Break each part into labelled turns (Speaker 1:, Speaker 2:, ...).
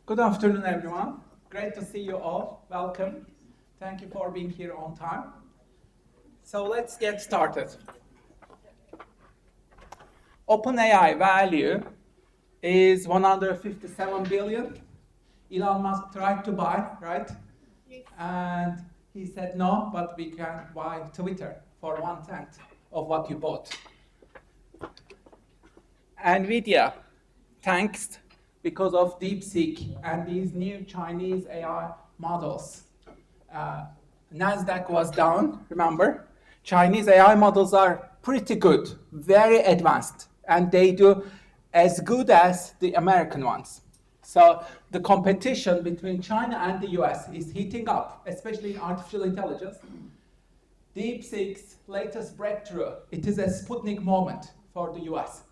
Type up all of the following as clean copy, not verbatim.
Speaker 1: Good afternoon, everyone. Great to see you all. Welcome. Thank you for being here on time. So let's get started. OpenAI value is 157 billion. Elon Musk tried to buy, right? Yes. And he said no, but we can buy Twitter for 1/10 of what you bought. NVIDIA, thanks because of DeepSeek and these new Chinese AI models. NASDAQ was down, remember? Chinese AI models are pretty good, very advanced, and they do as good as the American ones. So the competition between China and the US is heating up, especially in artificial intelligence. DeepSeek's latest breakthrough, it is a Sputnik moment for the US.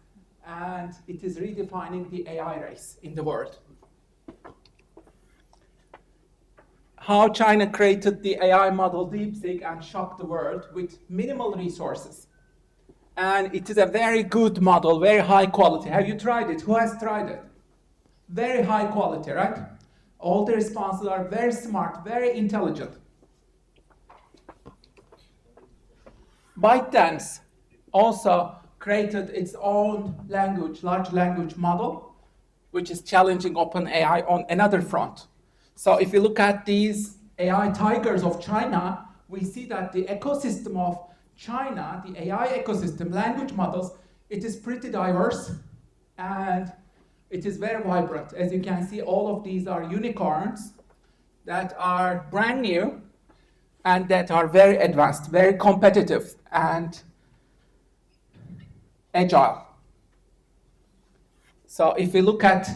Speaker 1: And it is redefining the AI race in the world. How China created the AI model DeepSeek and shocked the world with minimal resources. And it is a very good model, very high quality. Have you tried it? Who has tried it? Very high quality, right? All the responses are very smart, very intelligent. ByteDance also created its own language, large language model, which is challenging OpenAI on another front. So if you look at these AI tigers of China, we see that the ecosystem of China, the AI ecosystem, language models, it is pretty diverse and it is very vibrant. As you can see, all of these are unicorns that are brand new and that are very advanced, very competitive and agile. So if we look at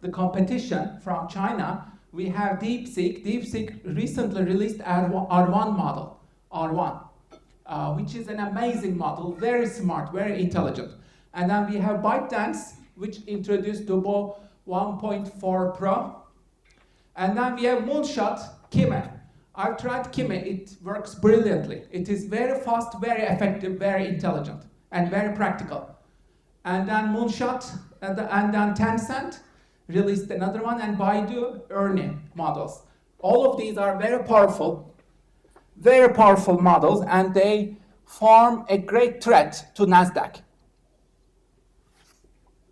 Speaker 1: the competition from China, we have DeepSeek. DeepSeek recently released R1 model, which is an amazing model, very smart, very intelligent. And then we have ByteDance, which introduced Duo 1.4 Pro. And then we have Moonshot, Kimi. I've tried Kimi, it works brilliantly. It is very fast, very effective, very intelligent, and very practical. And then Moonshot, and then Tencent released another one, and Baidu, Ernie models. All of these are very powerful models, and they form a great threat to NASDAQ.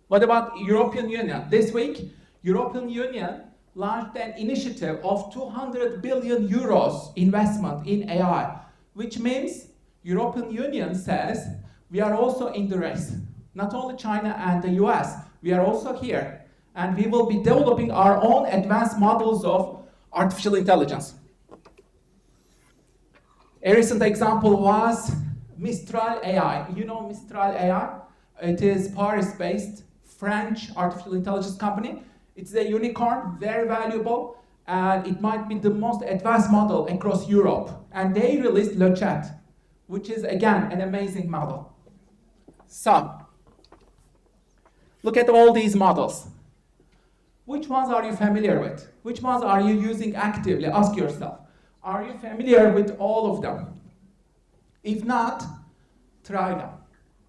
Speaker 1: What about European Union? This week, European Union launched an initiative of 200 billion euros investment in AI, which means European Union says we are also in the race. Not only China and the US, we are also here. And we will be developing our own advanced models of artificial intelligence. A recent example was Mistral AI. You know Mistral AI? It is Paris-based French artificial intelligence company. It's a unicorn, very valuable, and it might be the most advanced model across Europe. And they released Le Chat, which is, again, an amazing model. So, look at all these models. Which ones are you familiar with? Which ones are you using actively? Ask yourself. Are you familiar with all of them? If not, try them.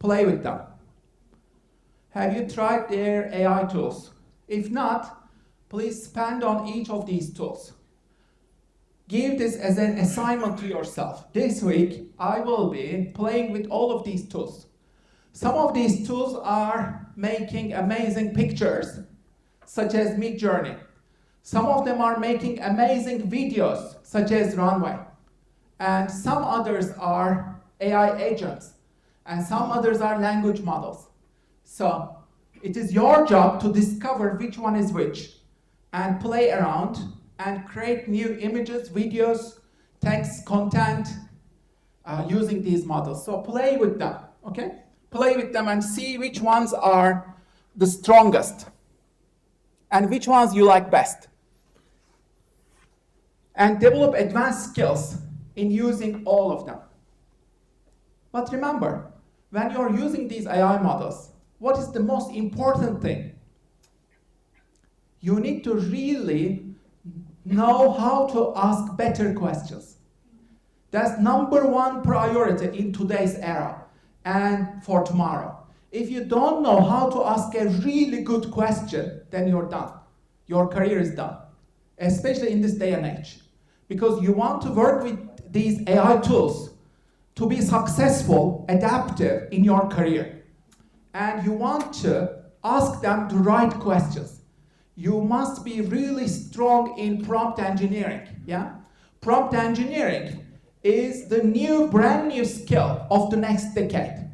Speaker 1: Play with them. Have you tried their AI tools? If not, please spend on each of these tools. Give this as an assignment to yourself. This week, I will be playing with all of these tools. Some of these tools are making amazing pictures, such as Midjourney. Some of them are making amazing videos, such as Runway. And some others are AI agents. And some others are language models. So, it is your job to discover which one is which and play around and create new images, videos, text, content using these models. So play with them, okay? Play with them and see which ones are the strongest and which ones you like best. And develop advanced skills in using all of them. But remember, when you're using these AI models, what is the most important thing? You need to really know how to ask better questions. That's number one priority in today's era and for tomorrow. If you don't know how to ask a really good question, then you're done. your career is done, especially in this day and age. Because you want to work with these AI tools to be successful, adaptive in your career. And you want to ask them the right questions. You must be really strong in prompt engineering, yeah? Prompt engineering is the brand new skill of the next decade.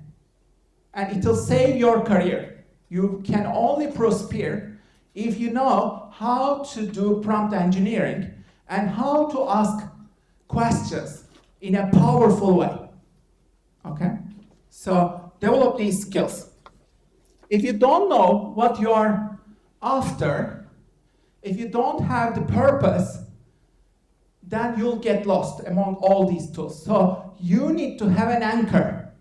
Speaker 1: And it will save your career. You can only prosper if you know how to do prompt engineering and how to ask questions in a powerful way. Okay? So develop these skills. If you don't know what you are after, if you don't have the purpose, then you'll get lost among all these tools. So you need to have an anchor.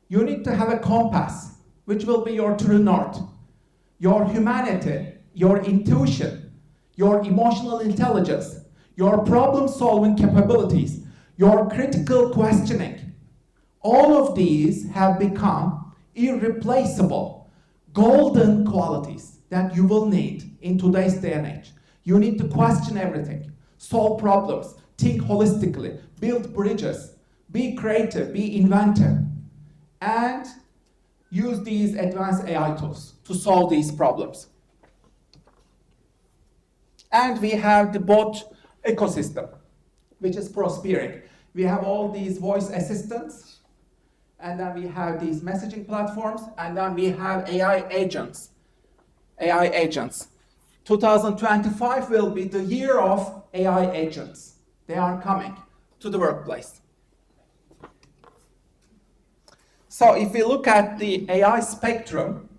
Speaker 1: You need to have a compass, which will be your true north, your humanity, your intuition, your emotional intelligence, your problem-solving capabilities, your critical questioning. All of these have become irreplaceable, golden qualities that you will need in today's day and age. You need to question everything, solve problems, think holistically, build bridges, be creative, be inventive, and use these advanced AI tools to solve these problems. And we have the bot ecosystem, which is prospering. We have all these voice assistants, and then we have these messaging platforms, and then we have AI agents. AI agents. 2025 will be the year of AI agents. They are coming to the workplace. So if we look at the AI spectrum,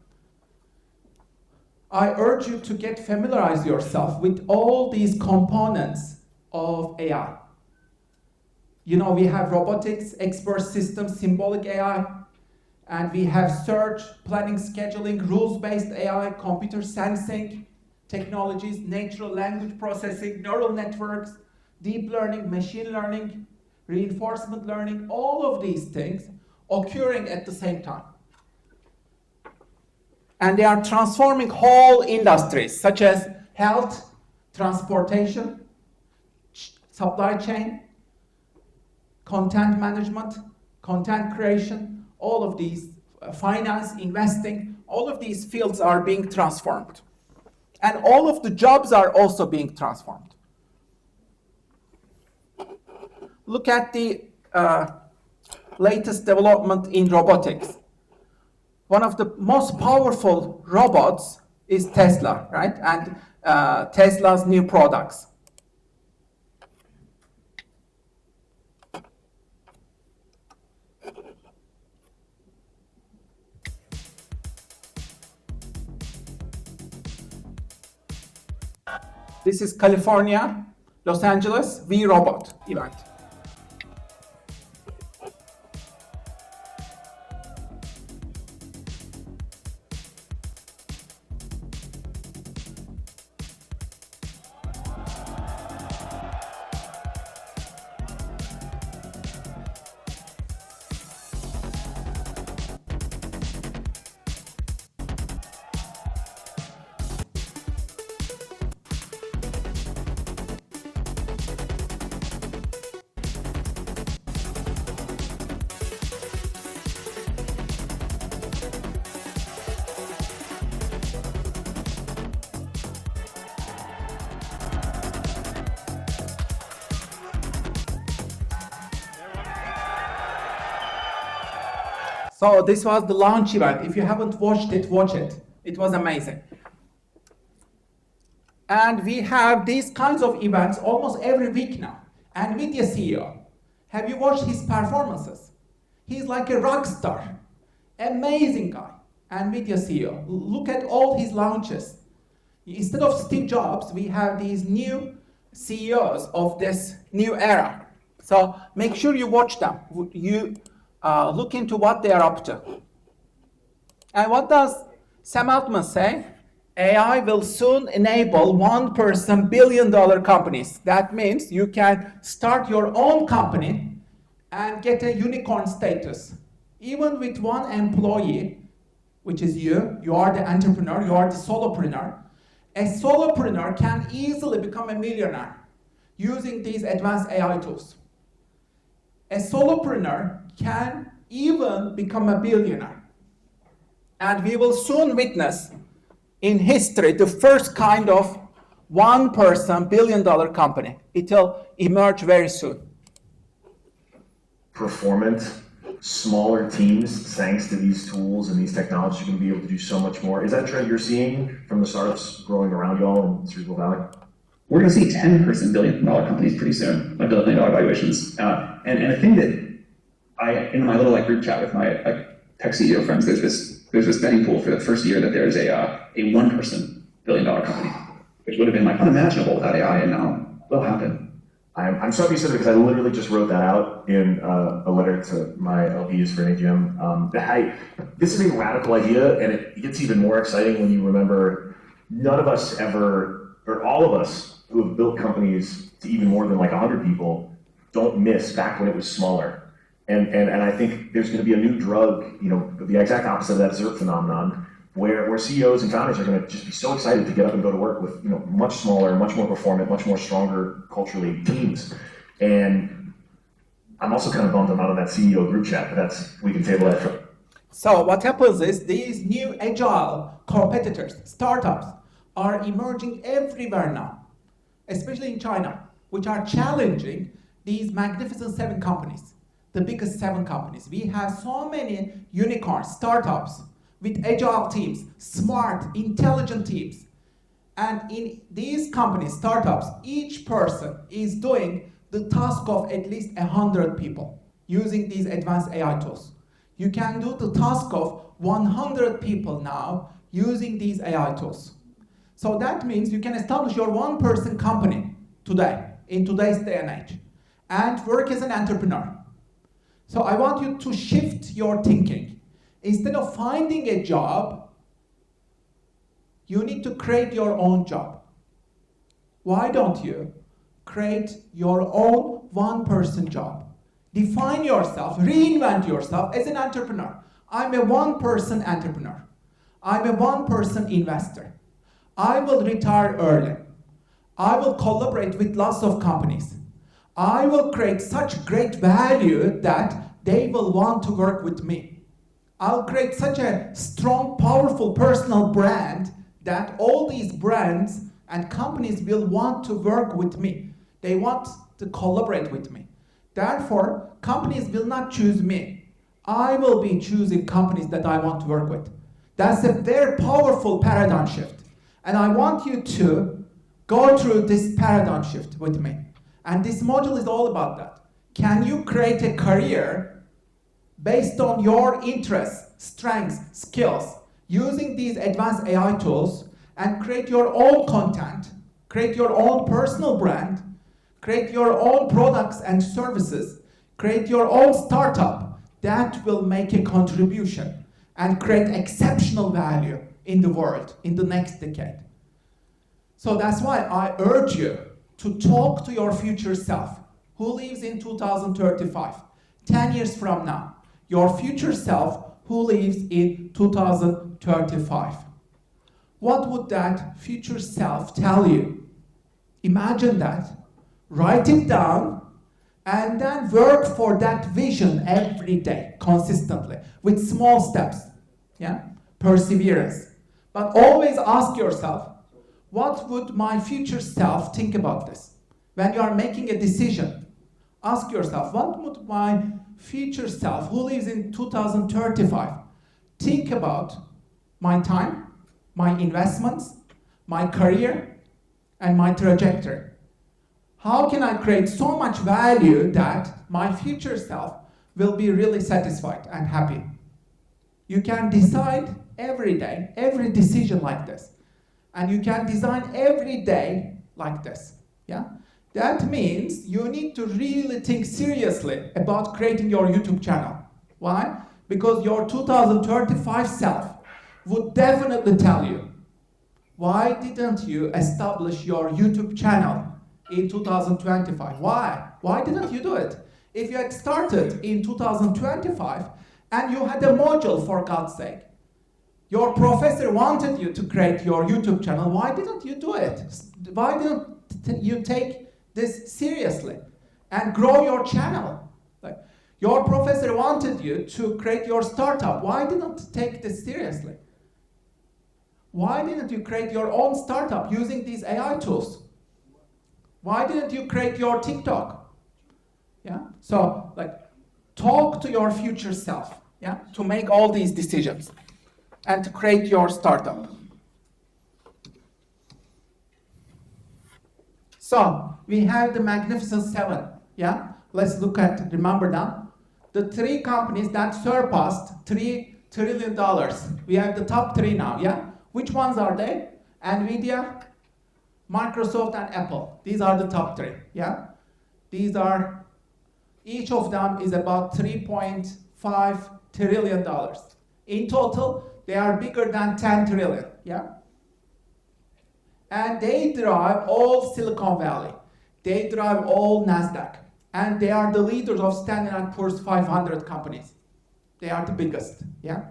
Speaker 1: I urge you to familiarize yourself with all these components of AI. You know, we have robotics, expert systems, symbolic AI, and we have search, planning, scheduling, rules-based AI, computer sensing technologies, natural language processing, neural networks, deep learning, machine learning, reinforcement learning, all of these things occurring at the same time. And they are transforming whole industries, such as health, transportation, supply chain, content management, content creation, all of these, finance, investing, all of these fields are being transformed. And all of the jobs are also being transformed. Look at the latest development in robotics. One of the most powerful robots is Tesla, right? And Tesla's new products. This is California, Los Angeles, V-Robot event. So this was the launch event. If you haven't watched it, watch it. It was amazing. And we have these kinds of events almost every week now. NVIDIA CEO, have you watched his performances? He's like a rock star. Amazing guy. NVIDIA CEO. Look at all his launches. Instead of Steve Jobs, we have these new CEOs of this new era. So make sure you watch them. You look into what they are up to. And what does Sam Altman say? AI will soon enable one-person billion-dollar companies. That means you can start your own company and get a unicorn status. Even with one employee, which is you are the entrepreneur, you are the solopreneur. A solopreneur can easily become a millionaire using these advanced AI tools. A solopreneur can even become a billionaire. And we will soon witness in history the first kind of one-person billion-dollar company. It will emerge very soon.
Speaker 2: Performant, smaller teams, thanks to these tools and these technologies, are going to be able to do so much more. Is that a trend you're seeing from the startups growing around y'all in Cerebral Valley?
Speaker 3: We're going to see 10-person billion-dollar companies pretty soon, like billion-dollar valuations. And a thing that in my little group chat with my tech CEO friends, there's this betting pool for the first year that there's a one-person billion-dollar company, which would have been unimaginable without AI, and now will happen.
Speaker 2: I'm so happy you said it because I literally just wrote that out in a letter to my LPs for an AGM. This is a radical idea, and it gets even more exciting when you remember none of us ever, or all of us who have built companies to even more than 100 people, don't miss back when it was smaller. And I think there's going to be a new drug, the exact opposite of that ZERP phenomenon, where CEOs and founders are going to just be so excited to get up and go to work with much smaller, much more performant, much more stronger culturally teams. And I'm also kind of bummed I'm not on that CEO group chat, but we can table that for.
Speaker 1: So what happens is these new agile competitors, startups, are emerging everywhere now, especially in China, which are challenging these magnificent 7 companies, the biggest 7 companies. We have so many unicorns, startups, with agile teams, smart, intelligent teams. And in these companies, startups, each person is doing the task of at least 100 people using these advanced AI tools. You can do the task of 100 people now using these AI tools. So that means you can establish your one-person company today, in today's day and age, and work as an entrepreneur. So I want you to shift your thinking. Instead of finding a job, you need to create your own job. Why don't you create your own one-person job? Define yourself, reinvent yourself as an entrepreneur. I'm a one-person entrepreneur. I'm a one-person investor. I will retire early. I will collaborate with lots of companies. I will create such great value that they will want to work with me. I'll create such a strong, powerful personal brand that all these brands and companies will want to work with me. They want to collaborate with me. Therefore, companies will not choose me. I will be choosing companies that I want to work with. That's a very powerful paradigm shift. And I want you to go through this paradigm shift with me. And this module is all about that. Can you create a career based on your interests, strengths, skills, using these advanced AI tools, and create your own content, create your own personal brand, create your own products and services, create your own startup that will make a contribution and create exceptional value in the world in the next decade. So that's why I urge you to talk to your future self who lives in 2035, 10 years from now. Your future self who lives in 2035. What would that future self tell you? Imagine that, write it down, and then work for that vision every day, consistently, with small steps, perseverance. But always ask yourself, what would my future self think about this? When you are making a decision, ask yourself, what would my future self who lives in 2035 think about my time, my investments, my career, and my trajectory? How can I create so much value that my future self will be really satisfied and happy? You can decide every day, every decision like this. And you can design every day like this. That means you need to really think seriously about creating your YouTube channel. Why? Because your 2035 self would definitely tell you, why didn't you establish your YouTube channel in 2025? Why? Why didn't you do it? If you had started in 2025 and you had a module, for God's sake, Your professor wanted you to create your YouTube channel. Why didn't you do it? Why didn't you take this seriously and grow your channel? Like, your professor wanted you to create your startup. Why didn't you take this seriously? Why didn't you create your own startup using these AI tools? Why didn't you create your TikTok? Yeah. So, like, talk to your future self. Yeah. To make all these decisions and to create your startup. So we have the Magnificent Seven. Yeah. Let's look at. Remember them. The 3 companies that surpassed $3 trillion. We have the top 3 now. Yeah. Which ones are they? Nvidia, Microsoft, and Apple. These are the top 3. Yeah. These are. Each of them is about $3.5 trillion. In total, they are bigger than 10 trillion. Yeah. And they drive all Silicon Valley. They drive all NASDAQ. And they are the leaders of Standard & Poor's 500 companies. They are the biggest. Yeah.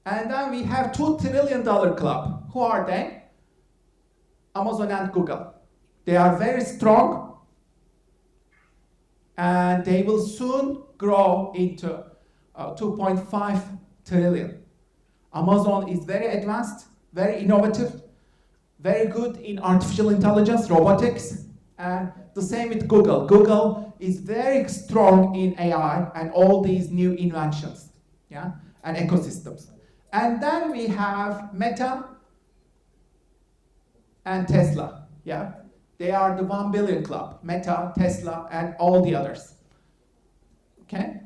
Speaker 1: And then we have $2 trillion club. Who are they? Amazon and Google. They are very strong. And they will soon grow into 2.5 trillion. Amazon is very advanced, very innovative, very good in artificial intelligence, robotics, and the same with Google. Google is very strong in AI and all these new inventions, yeah, and ecosystems. And then we have Meta and Tesla, yeah. They are the 1 billion club, Meta, Tesla, and all the others. Okay?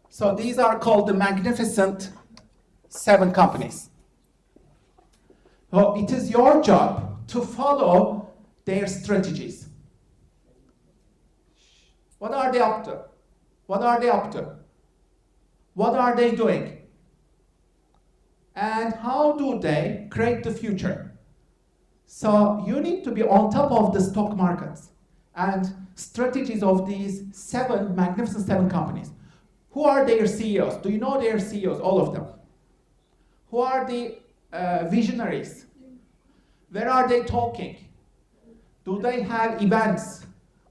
Speaker 1: So these are called the Magnificent 7 companies. So it is your job to follow their strategies. What are they up to? What are they up to? What are they doing? And how do they create the future? So you need to be on top of the stock markets and strategies of these 7 Magnificent 7 companies. Who are their CEOs? Do you know their CEOs, all of them? Who are the visionaries? Where are they talking? Do they have events,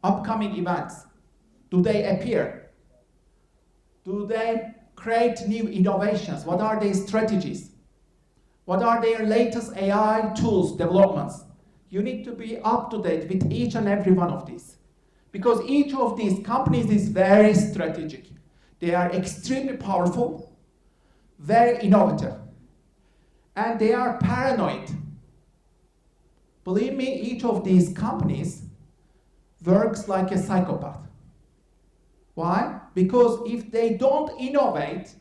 Speaker 1: upcoming events? Do they appear? Do they create new innovations? What are their strategies? What are their latest AI tools, developments? You need to be up to date with each and every one of these. Because each of these companies is very strategic. They are extremely powerful, very innovative, and they are paranoid. Believe me, each of these companies works like a psychopath. Why? Because if they don't innovate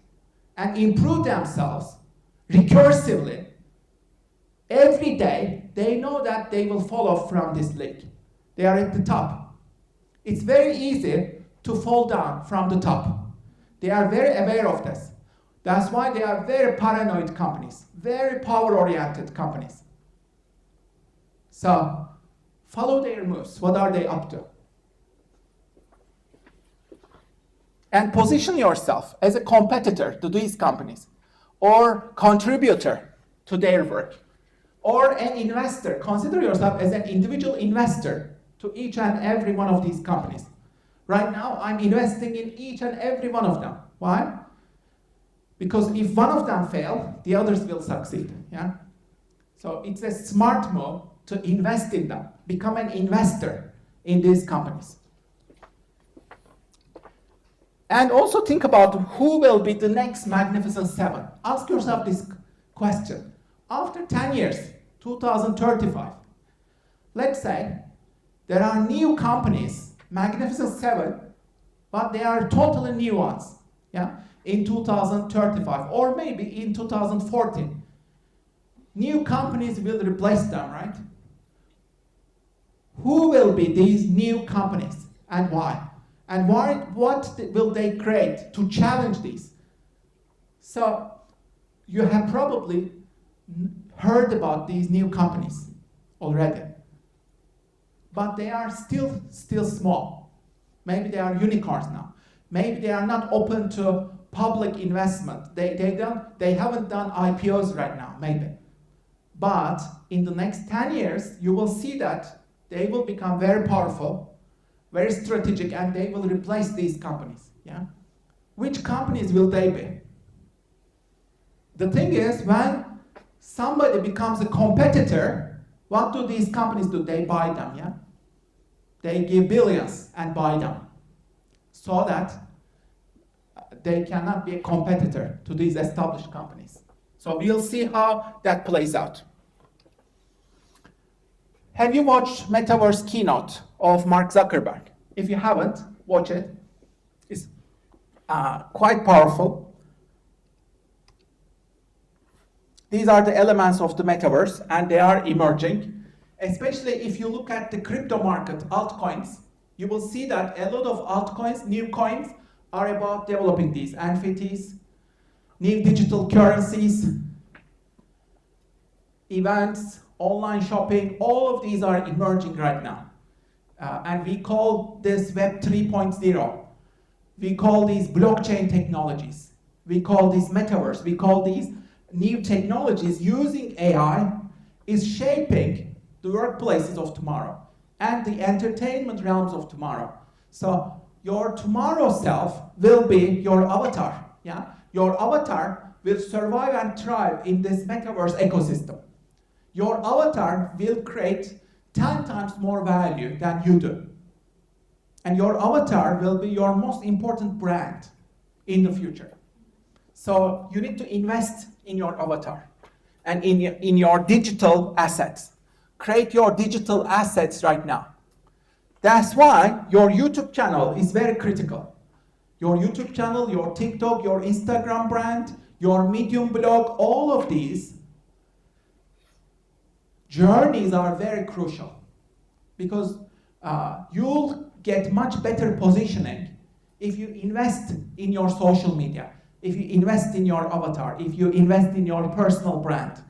Speaker 1: and improve themselves recursively, every day, they know that they will fall off from this league. They are at the top. It's very easy to fall down from the top. They are very aware of this. That's why they are very paranoid companies, very power-oriented companies. So, follow their moves. What are they up to? And position yourself as a competitor to these companies, or contributor to their work, or an investor. Consider yourself as an individual investor to each and every one of these companies. Right now, I'm investing in each and every one of them. Why? Because if one of them fails, the others will succeed. Yeah? So it's a smart move to invest in them. Become an investor in these companies. And also think about who will be the next Magnificent 7. Ask yourself this question. After 10 years, 2035, let's say there are new companies, Magnificent 7, but they are totally new ones, yeah, in 2035, or maybe in 2040. New companies will replace them, right? Who will be these new companies and why? And what will they create to challenge these? So you have probably heard about these new companies already. But they are still small. Maybe they are unicorns now. Maybe they are not open to public investment. They haven't done IPOs right now, maybe. But in the next 10 years, you will see that they will become very powerful, very strategic, and they will replace these companies. Yeah? Which companies will they be? The thing is, when somebody becomes a competitor, what do these companies do? They buy them, yeah? They give billions and buy them so that they cannot be a competitor to these established companies. So we'll see how that plays out. Have you watched Metaverse keynote of Mark Zuckerberg? If you haven't, watch it. It's quite powerful. These are the elements of the Metaverse, and they are emerging. Especially if you look at the crypto market, altcoins, you will see that a lot of altcoins, new coins, are about developing these NFTs, new digital currencies, events, online shopping. All of these are emerging right now. And we call this Web 3.0. We call these blockchain technologies. We call these Metaverse. We call these new technologies using AI is shaping the workplaces of tomorrow and the entertainment realms of tomorrow. So your tomorrow self will be your avatar. Yeah? Your avatar will survive and thrive in this Metaverse ecosystem. Your avatar will create 10 times more value than you do. And your avatar will be your most important brand in the future. So you need to invest in your avatar and in your digital assets. Create your digital assets right now. That's why your YouTube channel is very critical. Your YouTube channel, your TikTok, your Instagram brand, your Medium blog, all of these journeys are very crucial because you'll get much better positioning if you invest in your social media, if you invest in your avatar, if you invest in your personal brand.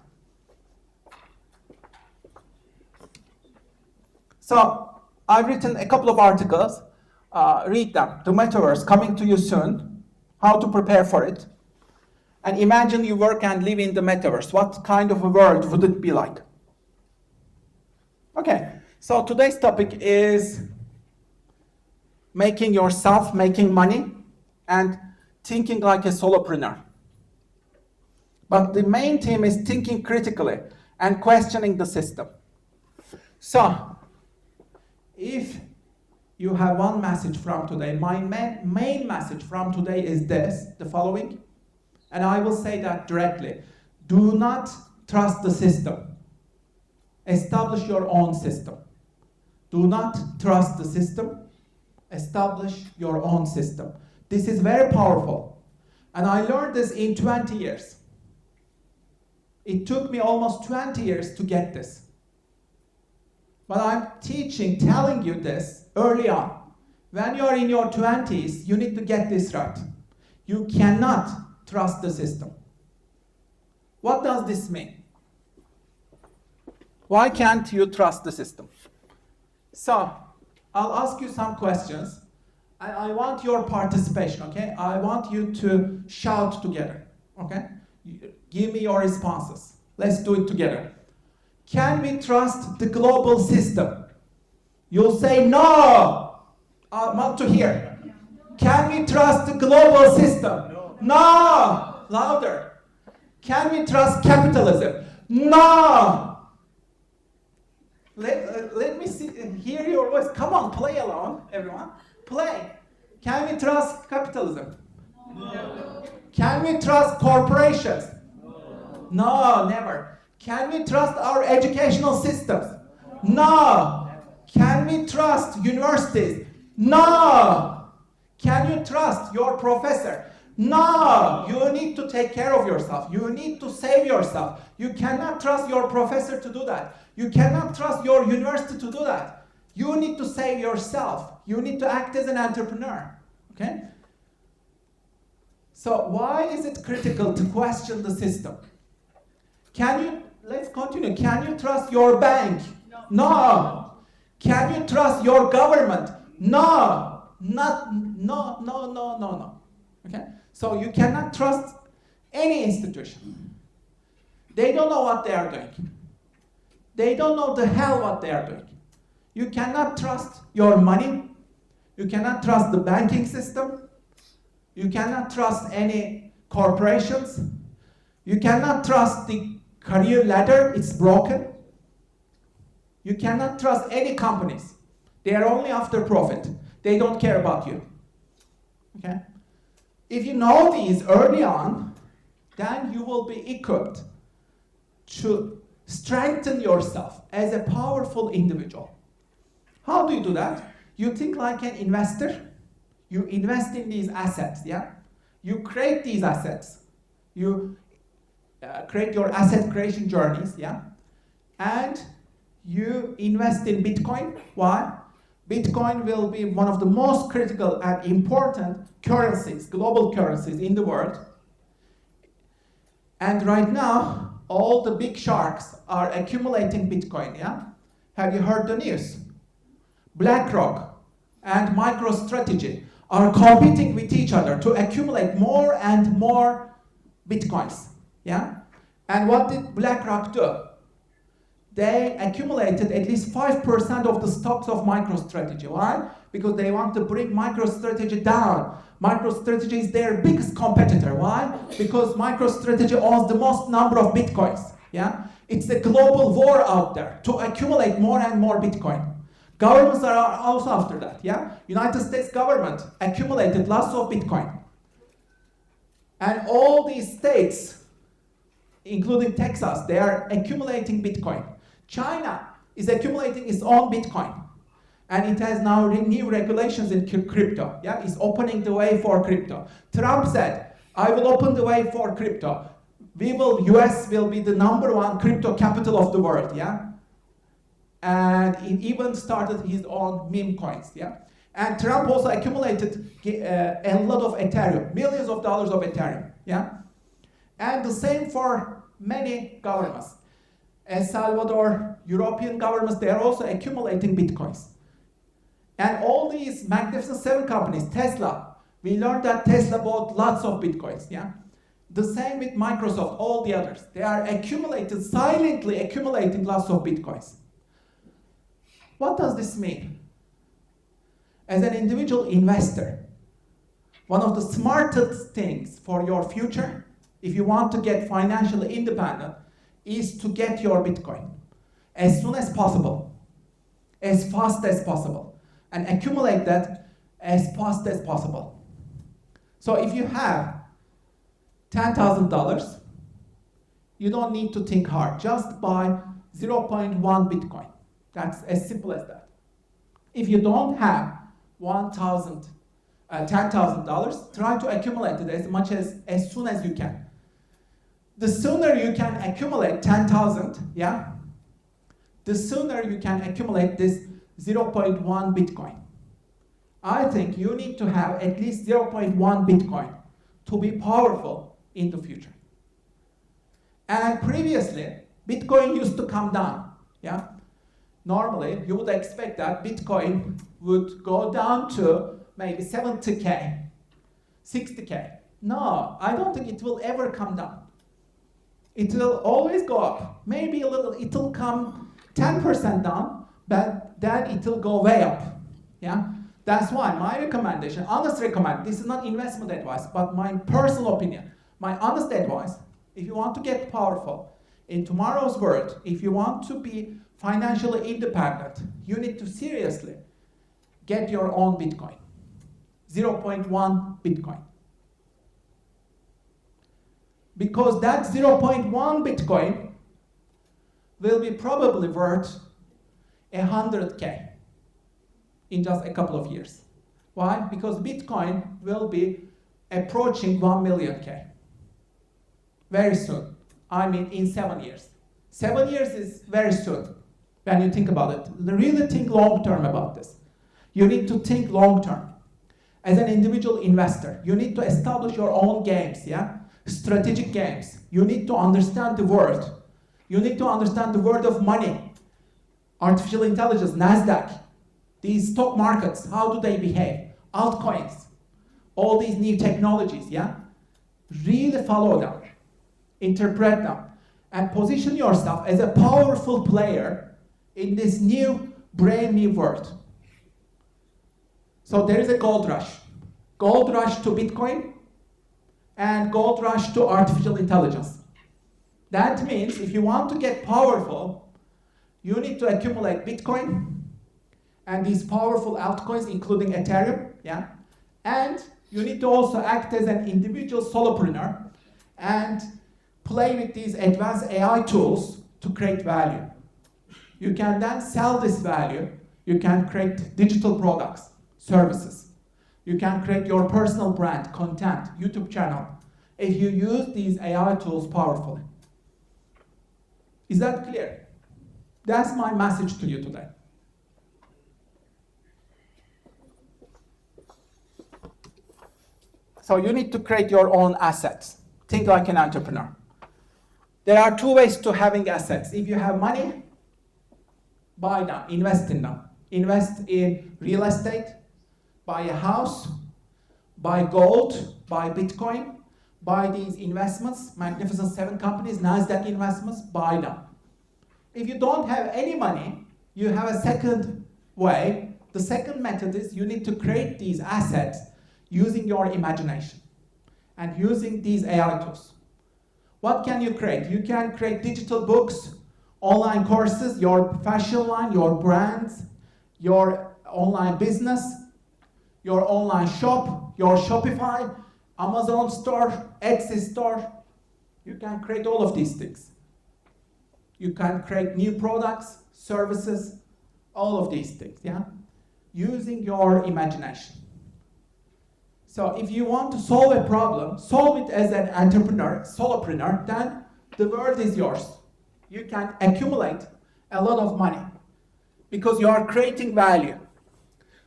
Speaker 1: So I've written a couple of articles. Read them. The Metaverse coming to you soon. How to prepare for it. And imagine you work and live in the Metaverse. What kind of a world would it be like? Okay, so today's topic is making money, and thinking like a solopreneur. But the main theme is thinking critically and questioning the system. So, if you have one message from today, my main message from today is the following, and I will say that directly. Do not trust the system. Establish your own system. Do not trust the system. Establish your own system. This is very powerful. And I learned this in 20 years. It took me almost 20 years to get this. But I'm telling you this early on. When you are in your 20s, you need to get this right. You cannot trust the system. What does this mean? Why can't you trust the system? So, I'll ask you some questions. I want your participation, okay? I want you to shout together, okay? Give me your responses. Let's do it together. Can we trust the global system? You'll say no. I want to hear. Can we trust the global system? No. Louder. Can we trust capitalism? No. Let me hear your voice. Come on, play along, everyone. Play. Can we trust capitalism? No. Can we trust corporations? No, never. Can we trust our educational systems? No. Can we trust universities? No. Can you trust your professor? No. You need to take care of yourself. You need to save yourself. You cannot trust your professor to do that. You cannot trust your university to do that. You need to save yourself. You need to act as an entrepreneur. Okay? So why is it critical to question the system? Let's continue. Can you trust your bank? No. Can you trust your government? No. No. Okay? So you cannot trust any institution. They don't know what they are doing. They don't know the hell what they are doing. You cannot trust your money. You cannot trust the banking system. You cannot trust any corporations. You cannot trust the career ladder, it's broken. You cannot trust any companies. They are only after profit. They don't care about you. Okay? If you know these early on, then you will be equipped to strengthen yourself as a powerful individual. How do you do that? You think like an investor. You invest in these assets, yeah? You create these assets. You create your asset creation journeys, yeah? And you invest in Bitcoin. Why? Bitcoin will be one of the most critical and important currencies, global currencies in the world. And right now, all the big sharks are accumulating Bitcoin, yeah? Have you heard the news? BlackRock and MicroStrategy are competing with each other to accumulate more and more Bitcoins, yeah? And what did BlackRock do? They accumulated at least 5% of the stocks of MicroStrategy. Why? Because they want to bring MicroStrategy down. MicroStrategy is their biggest competitor. Why? Because MicroStrategy owns the most number of Bitcoins, yeah? It's a global war out there to accumulate more and more Bitcoin. Governments are also after that, yeah? United States government accumulated lots of Bitcoin. And all these states, including Texas, they are accumulating Bitcoin. China is accumulating its own Bitcoin. And it has now new regulations in crypto, yeah? It's opening the way for crypto. Trump said, I will open the way for crypto. US will be the #1 crypto capital of the world, yeah? And he even started his own meme coins, yeah? And Trump also accumulated a lot of Ethereum, millions of dollars of Ethereum, yeah? And the same for many governments. El Salvador, European governments, they are also accumulating Bitcoins. And all these Magnificent Seven companies, Tesla, we learned that Tesla bought lots of Bitcoins, yeah? The same with Microsoft, all the others. They are silently accumulating lots of Bitcoins. What does this mean? As an individual investor, one of the smartest things for your future, if you want to get financially independent, is to get your Bitcoin as soon as possible, as fast as possible, and accumulate that as fast as possible. So if you have $10,000, you don't need to think hard. Just buy 0.1 Bitcoin. That's as simple as that. If you don't have $10,000, try to accumulate it as much as soon as you can. The sooner you can accumulate 10,000, yeah, the sooner you can accumulate this 0.1 Bitcoin. I think you need to have at least 0.1 Bitcoin to be powerful in the future. And previously, Bitcoin used to come down, yeah? Normally, you would expect that Bitcoin would go down to maybe 70K, 60K. No, I don't think it will ever come down. It will always go up. Maybe a little, it will come 10% down, but then it will go way up, yeah? That's why my recommendation, honest recommendation, this is not investment advice, but my personal opinion, my honest advice, if you want to get powerful in tomorrow's world, if you want to be financially independent, you need to seriously get your own Bitcoin. 0.1 Bitcoin. Because that 0.1 Bitcoin will be probably worth 100K in just a couple of years. Why? Because Bitcoin will be approaching 1 million K very soon. I mean, in 7 years. 7 years is very soon when you think about it. Really think long term about this. You need to think long term. As an individual investor, you need to establish your own games, yeah? Strategic games. You need to understand the world. You need to understand the world of money, artificial intelligence, NASDAQ, these stock markets, how do they behave? Altcoins, all these new technologies, yeah? Really follow them, interpret them, and position yourself as a powerful player in this new, brand new world. So there is a gold rush. Gold rush to Bitcoin and gold rush to artificial intelligence. That means if you want to get powerful, you need to accumulate Bitcoin and these powerful altcoins, including Ethereum, yeah? And you need to also act as an individual solopreneur and play with these advanced AI tools to create value. You can then sell this value. You can create digital products, services. You can create your personal brand, content, YouTube channel, if you use these AI tools powerfully. Is that clear? That's my message to you today. So you need to create your own assets. Think like an entrepreneur. There are two ways to having assets. If you have money, buy them, invest in them. Invest in real estate, buy a house, buy gold, buy Bitcoin, buy these investments, Magnificent Seven companies, NASDAQ investments, buy them. If you don't have any money, you have a second way. The second method is you need to create these assets using your imagination and using these AI tools. What can you create? You can create digital books, online courses, your fashion line, your brands, your online business, your online shop, your Shopify, Amazon store, Etsy store. You can create all of these things. You can create new products, services, all of these things, yeah? Using your imagination. So if you want to solve a problem, solve it as an entrepreneur, solopreneur, then the world is yours. You can accumulate a lot of money because you are creating value.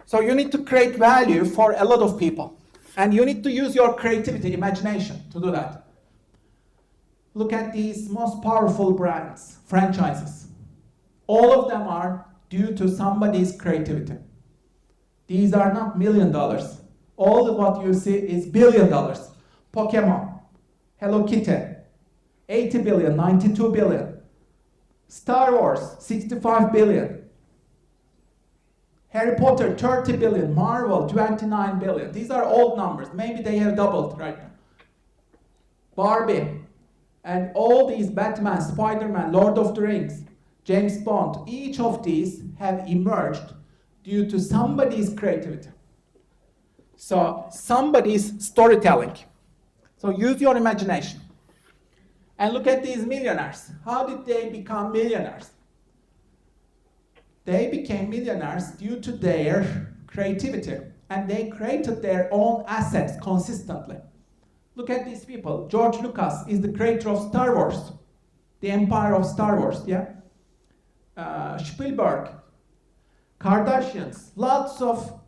Speaker 1: So you need to create value for a lot of people. And you need to use your creativity, imagination to do that. Look at these most powerful brands, franchises. All of them are due to somebody's creativity. These are not $1 million. All of what you see is $1 billion. Pokemon, Hello Kitty, 80 billion, 92 billion. Star Wars, 65 billion. Harry Potter, 30 billion. Marvel, 29 billion. These are old numbers. Maybe they have doubled right now. Barbie, and all these Batman, Spider-Man, Lord of the Rings, James Bond, each of these have emerged due to somebody's creativity. So somebody's storytelling. So use your imagination. And look at these millionaires. How did they become millionaires? They became millionaires due to their creativity. And they created their own assets consistently. Look at these people. George Lucas is the creator of Star Wars. The empire of Star Wars, yeah? Spielberg. Kardashians. Lots of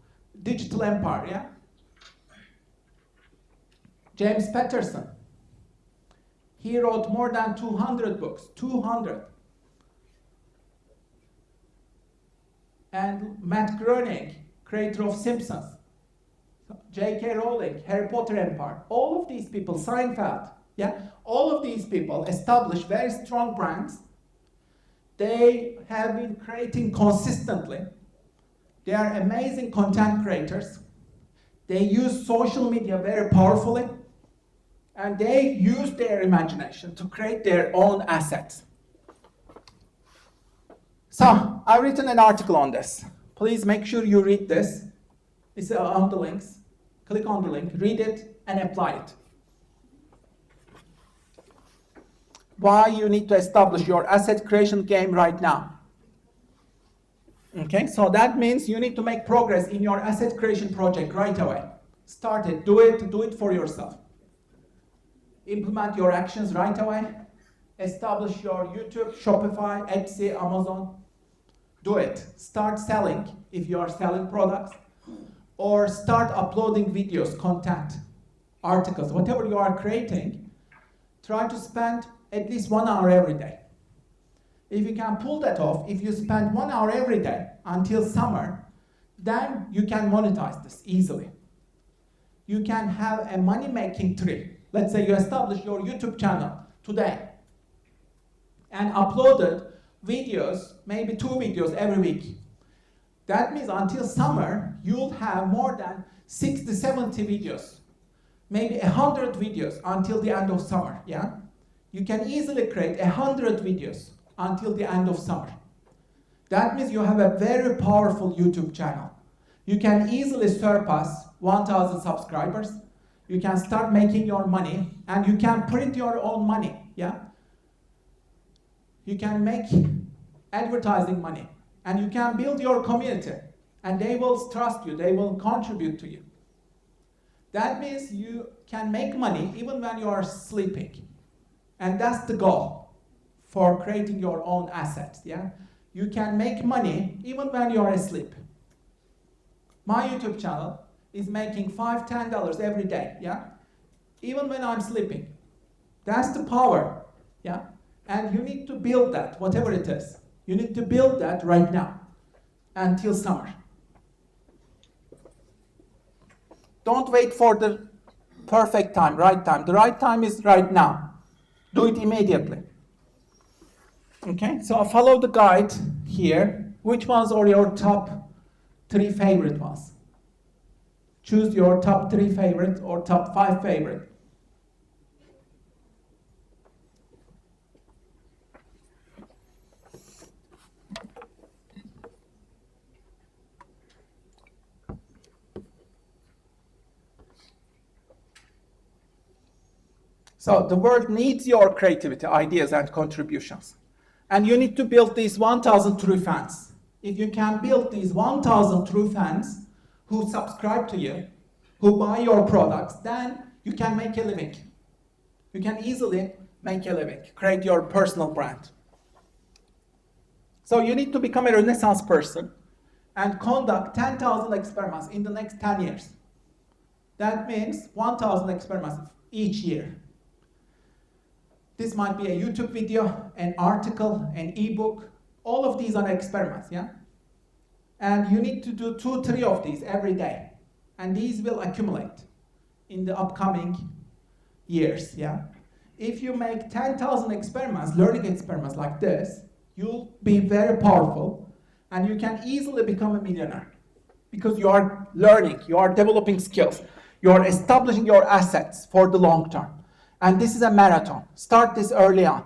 Speaker 1: digital empire, yeah? James Patterson. He wrote more than 200 books, 200. And Matt Groening, creator of Simpsons. J.K. Rowling, Harry Potter empire. All of these people, Seinfeld, yeah? All of these people established very strong brands. They have been creating consistently. They are amazing content creators. They use social media very powerfully. And they use their imagination to create their own assets. So, I've written an article on this. Please make sure you read this. It's on the links. Click on the link, read it, and apply it. Why you need to establish your asset creation game right now. Okay, so that means you need to make progress in your asset creation project right away. Start it, do it for yourself. Implement your actions right away. Establish your YouTube, Shopify, Etsy, Amazon. Do it. Start selling if you are selling products. Or start uploading videos, content, articles, whatever you are creating. Try to spend at least 1 hour every day. If you can pull that off, if you spend 1 hour every day until summer, then you can monetize this easily. You can have a money-making tree. let's say you establish your YouTube channel today and uploaded videos, maybe 2 videos every week. That means until summer, you'll have more than 60, 70 videos, maybe 100 videos until the end of summer, yeah? You can easily create 100 videos until the end of summer. That means you have a very powerful YouTube channel. You can easily surpass 1,000 subscribers. You can start making your money, and you can print your own money, yeah? You can make advertising money, and you can build your community, and they will trust you, they will contribute to you. That means you can make money even when you are sleeping. And that's the goal for creating your own assets, yeah? You can make money even when you are asleep. My YouTube channel is making $5, $10 every day, yeah? Even when I'm sleeping. That's the power, yeah? And you need to build that, whatever it is. You need to build that right now, until summer. Don't wait for the perfect time, right time. The right time is right now. Do it immediately. Okay, so I'll follow the guide here. Which ones are your top 3 favorite ones? Choose your top 3 favorite or top 5 favorite. So the world needs your creativity, ideas, and contributions. And you need to build these 1,000 true fans. If you can build these 1,000 true fans who subscribe to you, who buy your products, then you can make a living. You can easily make a living, create your personal brand. So you need to become a Renaissance person and conduct 10,000 experiments in the next 10 years. That means 1,000 experiments each year. This might be a YouTube video, an article, an ebook. All of these are experiments, yeah? And you need to do 2, 3 of these every day. And these will accumulate in the upcoming years, yeah? If you make 10,000 experiments, learning experiments like this, you'll be very powerful, and you can easily become a millionaire. Because you are learning, you are developing skills, you are establishing your assets for the long term. And this is a marathon. Start this early on.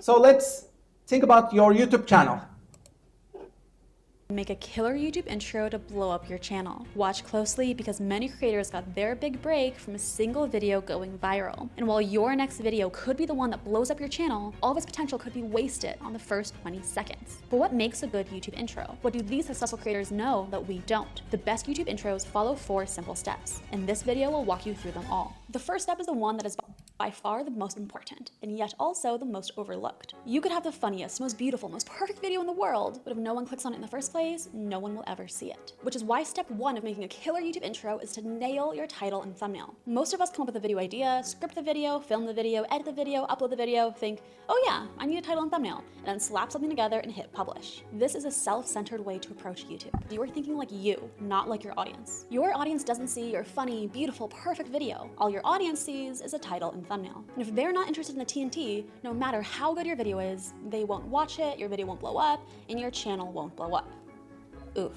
Speaker 1: So let's think about your YouTube channel.
Speaker 4: Make a killer YouTube intro to blow up your channel. Watch closely because many creators got their big break from a single video going viral. And while your next video could be the one that blows up your channel, all of its potential could be wasted on the first 20 seconds. But what makes a good YouTube intro? What do these successful creators know that we don't? The best YouTube intros follow 4 simple steps, and this video will walk you through them all. The first step is the one that is by far the most important, and yet also the most overlooked. You could have the funniest, most beautiful, most perfect video in the world, but if no one clicks on it in the first place, no one will ever see it. Which is why step 1 of making a killer YouTube intro is to nail your title and thumbnail. Most of us come up with a video idea, script the video, film the video, edit the video, upload the video, think, oh yeah, I need a title and thumbnail, and then slap something together and hit publish. This is a self-centered way to approach YouTube. You are thinking like you, not like your audience. Your audience doesn't see your funny, beautiful, perfect video. All your audience sees is a title and thumbnail. And if they're not interested in the TNT, no matter how good your video is, they won't watch it, your video won't blow up, and your channel won't blow up. Oof.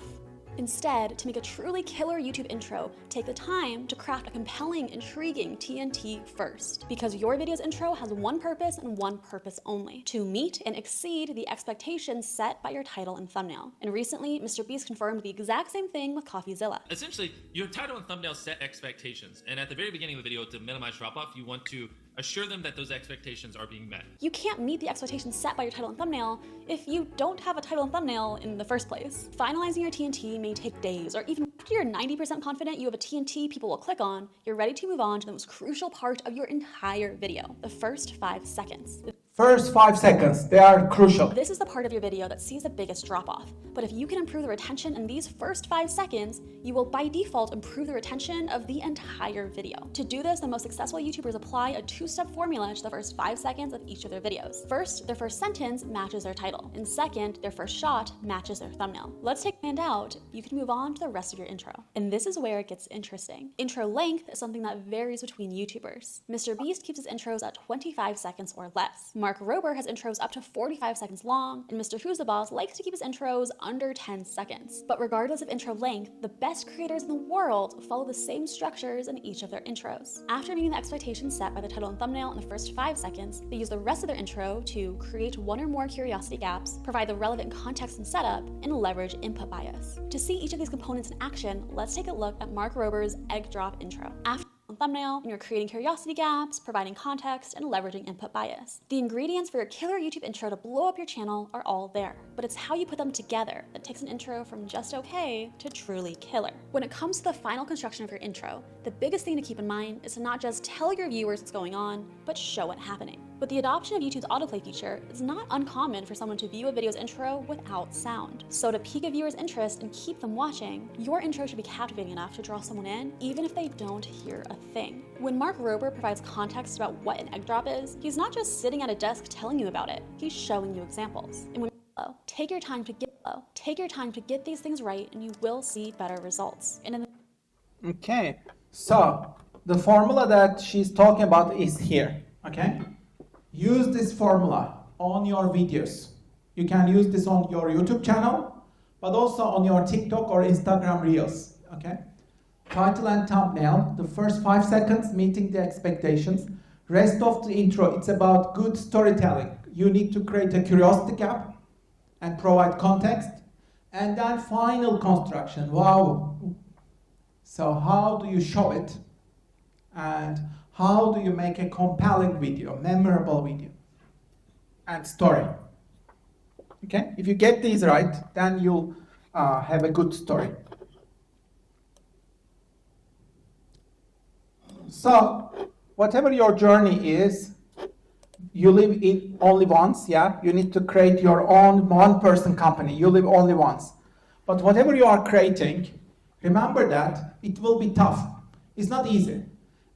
Speaker 4: Instead, to make a truly killer YouTube intro, take the time to craft a compelling, intriguing TNT first. Because your video's intro has one purpose and one purpose only: to meet and exceed the expectations set by your title and thumbnail. And recently, Mr. Beast confirmed the exact same thing with CoffeeZilla.
Speaker 5: Essentially, your title and thumbnail set expectations, and at the very beginning of the video, to minimize drop-off, you want to assure them that those expectations are being met.
Speaker 4: You can't meet the expectations set by your title and thumbnail if you don't have a title and thumbnail in the first place. Finalizing your TNT may take days, or even after you're 90% confident you have a TNT people will click on, you're ready to move on to the most crucial part of your entire video, the first 5 seconds.
Speaker 1: First 5 seconds, they are crucial.
Speaker 4: This is the part of your video that sees the biggest drop-off. But if you can improve the retention in these first 5 seconds, you will by default improve the retention of the entire video. To do this, the most successful YouTubers apply a 2-step formula to the first 5 seconds of each of their videos. First, their first sentence matches their title. And second, their first shot matches their thumbnail. Let's take command out. You can move on to the rest of your intro. And this is where it gets interesting. Intro length is something that varies between YouTubers. Mr. Beast keeps his intros at 25 seconds or less. Mark Rober has intros up to 45 seconds long, and Mr. Who's the Boss likes to keep his intros under 10 seconds. But regardless of intro length, the best creators in the world follow the same structures in each of their intros. After meeting the expectations set by the title and thumbnail in the first 5 seconds, they use the rest of their intro to create one or more curiosity gaps, provide the relevant context and setup, and leverage input bias. To see each of these components in action, let's take a look at Mark Rober's egg drop intro. After thumbnail, and you're creating curiosity gaps, providing context, and leveraging input bias. The ingredients for your killer YouTube intro to blow up your channel are all there, but it's how you put them together that takes an intro from just okay to truly killer. When it comes to the final construction of your intro, the biggest thing to keep in mind is to not just tell your viewers what's going on, but show it happening. With the adoption of YouTube's autoplay feature, it's not uncommon for someone to view a video's intro without sound. So to pique a viewer's interest and keep them watching, your intro should be captivating enough to draw someone in, even if they don't hear a thing. When Mark Rober provides context about what an egg drop is, he's not just sitting at a desk telling you about it, he's showing you examples. And when take your time to get these things right, and you will see better results.
Speaker 1: Okay, so the formula that she's talking about is here, okay? Use this formula on your videos. You can use this on your YouTube channel, but also on your TikTok or Instagram Reels, okay? Title and thumbnail, the first 5 seconds meeting the expectations. Rest of the intro, it's about good storytelling. You need to create a curiosity gap and provide context. And then final construction, wow. So how do you show it? And how do you make a compelling video, memorable video, and story? Okay, if you get these right, then you'll have a good story. So, whatever your journey is, you live in only once, yeah? You need to create your own one-person company. You live only once. But whatever you are creating, remember that it will be tough. It's not easy.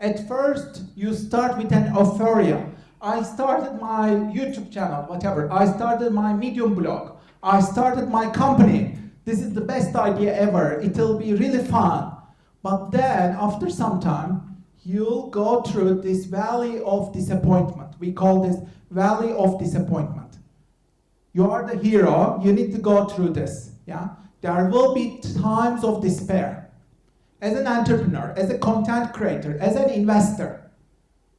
Speaker 1: At first, you start with an euphoria. I started my YouTube channel, whatever. I started my Medium blog. I started my company. This is the best idea ever. It'll be really fun. But then, after some time, you'll go through this valley of disappointment. We call this valley of disappointment. You are the hero. You need to go through this. Yeah? There will be times of despair. As an entrepreneur, as a content creator, as an investor,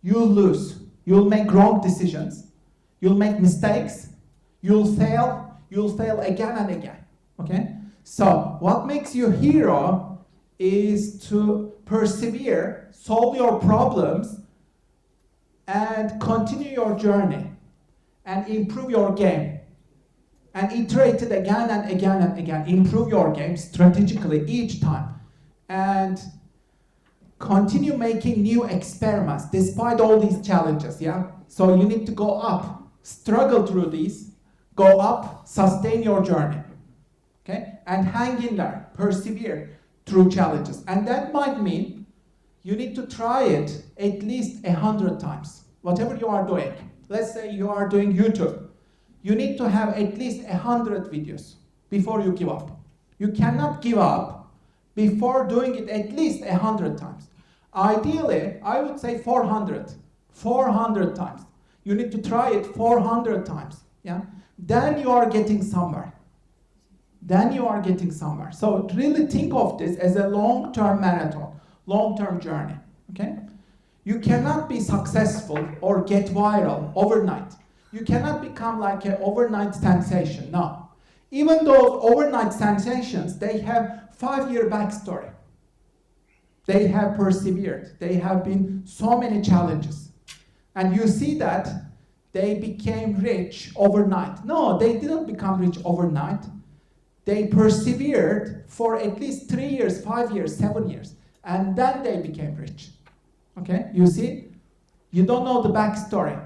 Speaker 1: you'll lose. You'll make wrong decisions. You'll make mistakes. You'll fail. You'll fail again and again. Okay? So, what makes you a hero is to persevere, solve your problems, and continue your journey, and improve your game. And iterate it again and again and again. Improve your game strategically each time. And continue making new experiments despite all these challenges, yeah? So you need to go up, struggle through these, go up, sustain your journey, okay? And hang in there, persevere through challenges. And that might mean you need to try it at least 100 times, whatever you are doing. Let's say you are doing YouTube. You need to have at least 100 videos before you give up. You cannot give up before doing it at least 100 times. Ideally, I would say 400. 400 times. You need to try it 400 times. Yeah? Then you are getting somewhere. Then you are getting somewhere. So really think of this as a long-term marathon, long-term journey. Okay? You cannot be successful or get viral overnight. You cannot become like an overnight sensation. No. Even those overnight sensations, they have 5-year backstory. They have persevered. They have been so many challenges. And you see that they became rich overnight. No, they didn't become rich overnight. They persevered for at least 3 years, 5 years, 7 years. And then they became rich. Okay, you see? You don't know the backstory.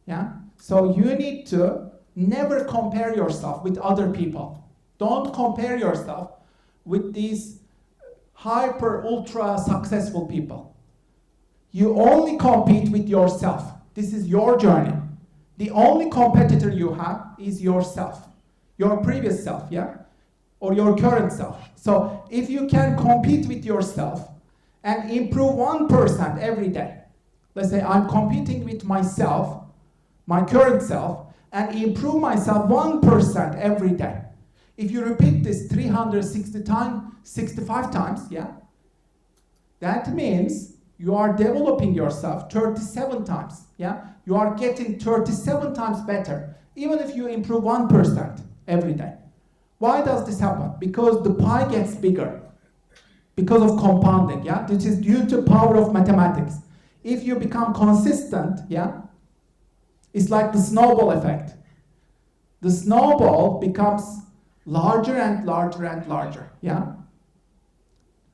Speaker 1: Yeah? So you need to never compare yourself with other people. Don't compare yourself with these hyper, ultra successful people. You only compete with yourself. This is your journey. The only competitor you have is yourself, your previous self, yeah? Or your current self. So if you can compete with yourself and improve 1% every day, let's say I'm competing with myself, my current self, and improve myself 1% every day. If you repeat this 360 times, 65 times, yeah, that means you are developing yourself 37 times, yeah? You are getting 37 times better, even if you improve 1% every day. Why does this happen? Because the pie gets bigger, because of compounding, yeah? This is due to power of mathematics. If you become consistent, yeah, it's like the snowball effect. The snowball becomes larger and larger and larger, yeah?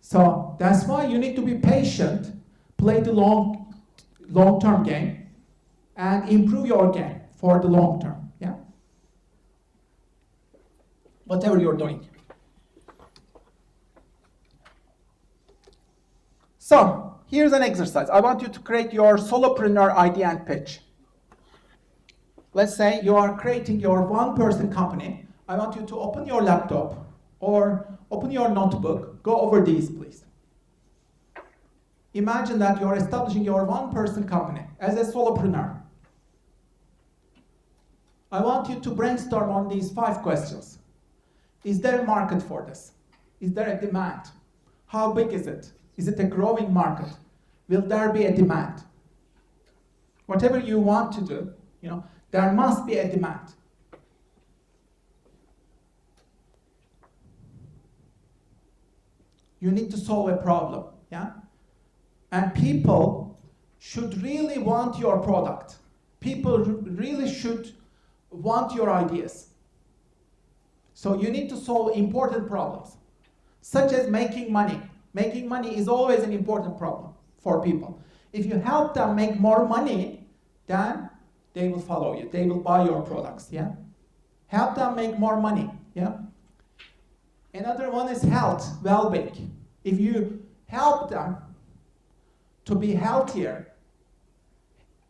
Speaker 1: So that's why you need to be patient, play the long-term game, and improve your game for the long term, yeah? Whatever you're doing. So, here's an exercise. I want you to create your solopreneur idea and pitch. Let's say you are creating your one-person company. I want you to open your laptop or open your notebook. Go over these, please. Imagine that you're establishing your one-person company as a solopreneur. I want you to brainstorm on these 5 questions. Is there a market for this? Is there a demand? How big is it? Is it a growing market? Will there be a demand? Whatever you want to do, you know, there must be a demand. You need to solve a problem, yeah? And people should really want your product. People really should want your ideas. So you need to solve important problems, such as making money. Making money is always an important problem for people. If you help them make more money, then they will follow you. They will buy your products, yeah? Help them make more money, yeah? Another one is health, well-being. If you help them to be healthier,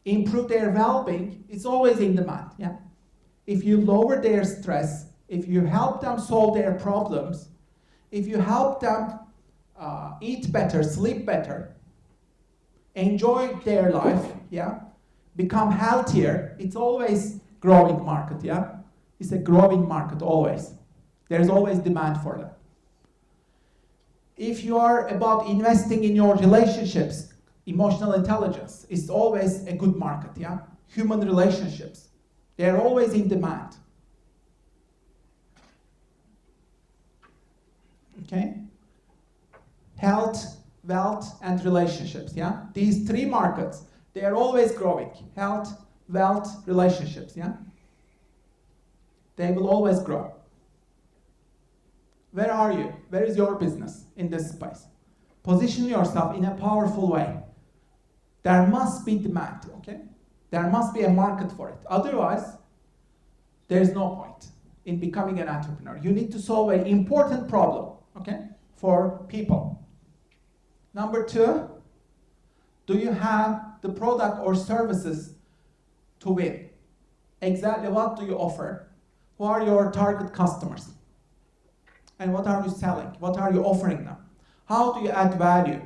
Speaker 1: improve their well-being, it's always in demand, yeah? If you lower their stress, if you help them solve their problems, if you help them eat better, sleep better, enjoy their life, yeah, become healthier, it's always growing market, yeah? It's a growing market, always. There's always demand for them. If you are about investing in your relationships, emotional intelligence is always a good market, yeah? Human relationships, they're always in demand. Okay? Health, wealth, and relationships, yeah? These 3 markets, they are always growing. Health, wealth, relationships, yeah? They will always grow. Where are you? Where is your business in this space? Position yourself in a powerful way. There must be demand, okay? There must be a market for it. Otherwise, there's no point in becoming an entrepreneur. You need to solve an important problem, okay, for people. Number 2, do you have the product or services to win? Exactly what do you offer? Who are your target customers? And what are you selling? What are you offering them? How do you add value?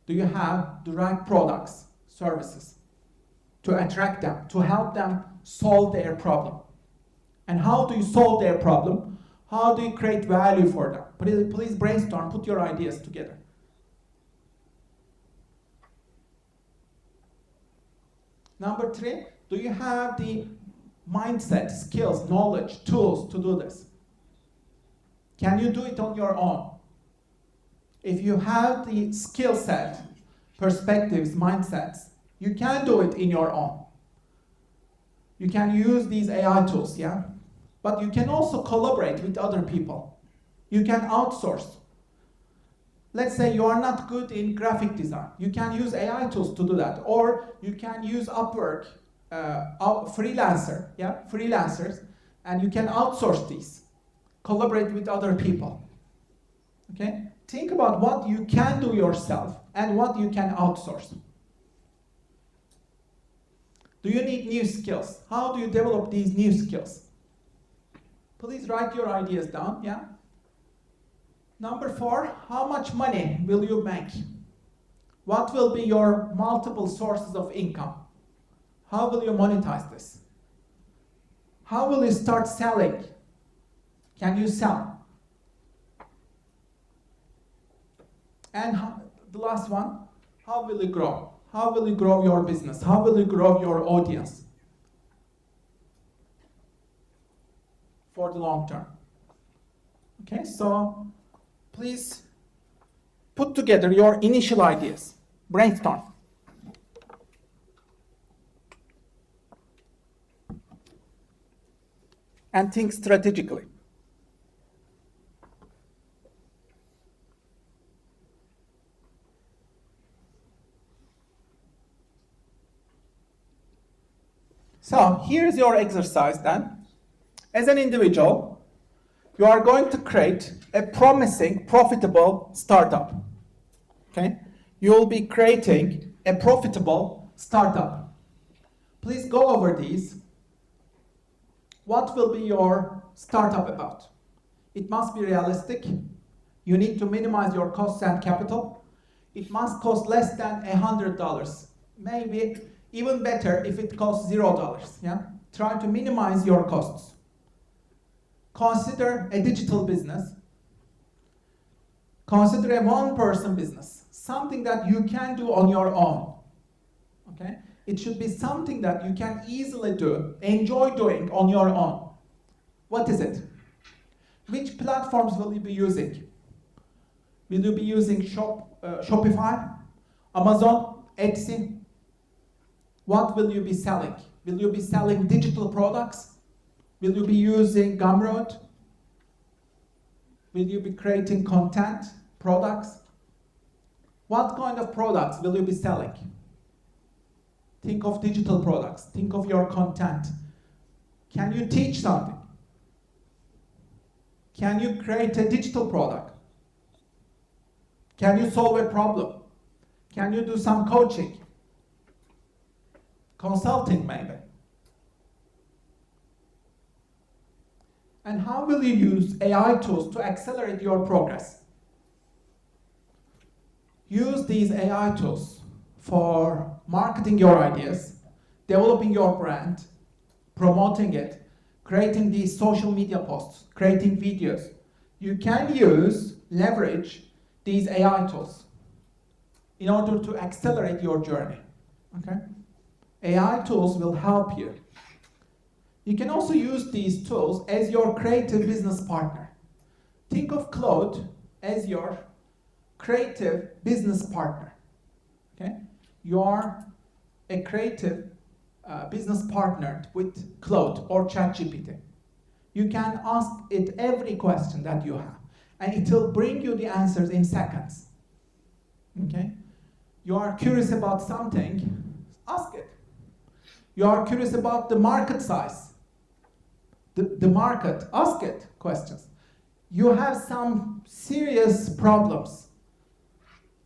Speaker 1: Do you have the right products, services to attract them, to help them solve their problem? And how do you solve their problem? How do you create value for them? Please brainstorm, put your ideas together. Number 3, do you have the mindset, skills, knowledge, tools to do this? Can you do it on your own? If you have the skill set, perspectives, mindsets, you can do it in your own. You can use these AI tools, yeah? But you can also collaborate with other people. You can outsource. Let's say you are not good in graphic design. You can use AI tools to do that. Or you can use Upwork, freelancers, and you can outsource these. Collaborate with other people. Okay? Think about what you can do yourself and what you can outsource. Do you need new skills? How do you develop these new skills? Please write your ideas down, yeah? Number 4, how much money will you make? What will be your multiple sources of income? How will you monetize this? How will you start selling? Can you sell? And the last one, how will you grow? How will you grow your business? How will you grow your audience for the long term? Okay, so please put together your initial ideas. Brainstorm. And think strategically. So here's your exercise then. As an individual, you are going to create a promising, profitable startup. Okay? You will be creating a profitable startup. Please go over these. What will be your startup about? It must be realistic. You need to minimize your costs and capital. It must cost less than $100. Maybe even better if it costs $0. Yeah? Try to minimize your costs. Consider a digital business. Consider a one-person business. Something that you can do on your own. Okay? It should be something that you can easily do, enjoy doing on your own. What is it? Which platforms will you be using? Will you be using Shopify, Amazon, Etsy? What will you be selling? Will you be selling digital products? Will you be using Gumroad? Will you be creating content, products? What kind of products will you be selling? Think of digital products. Think of your content. Can you teach something? Can you create a digital product? Can you solve a problem? Can you do some coaching? Consulting, maybe. And how will you use AI tools to accelerate your progress? Use these AI tools for marketing your ideas, developing your brand, promoting it, creating these social media posts, creating videos. You can leverage these AI tools in order to accelerate your journey. Okay? AI tools will help you. You can also use these tools as your creative business partner. Think of Claude as your creative business partner. Okay? You are a creative business partner with Claude or ChatGPT. You can ask it every question that you have, and it will bring you the answers in seconds. Okay? You are curious about something, ask it. You are curious about the market size, the market, ask it questions. You have some serious problems,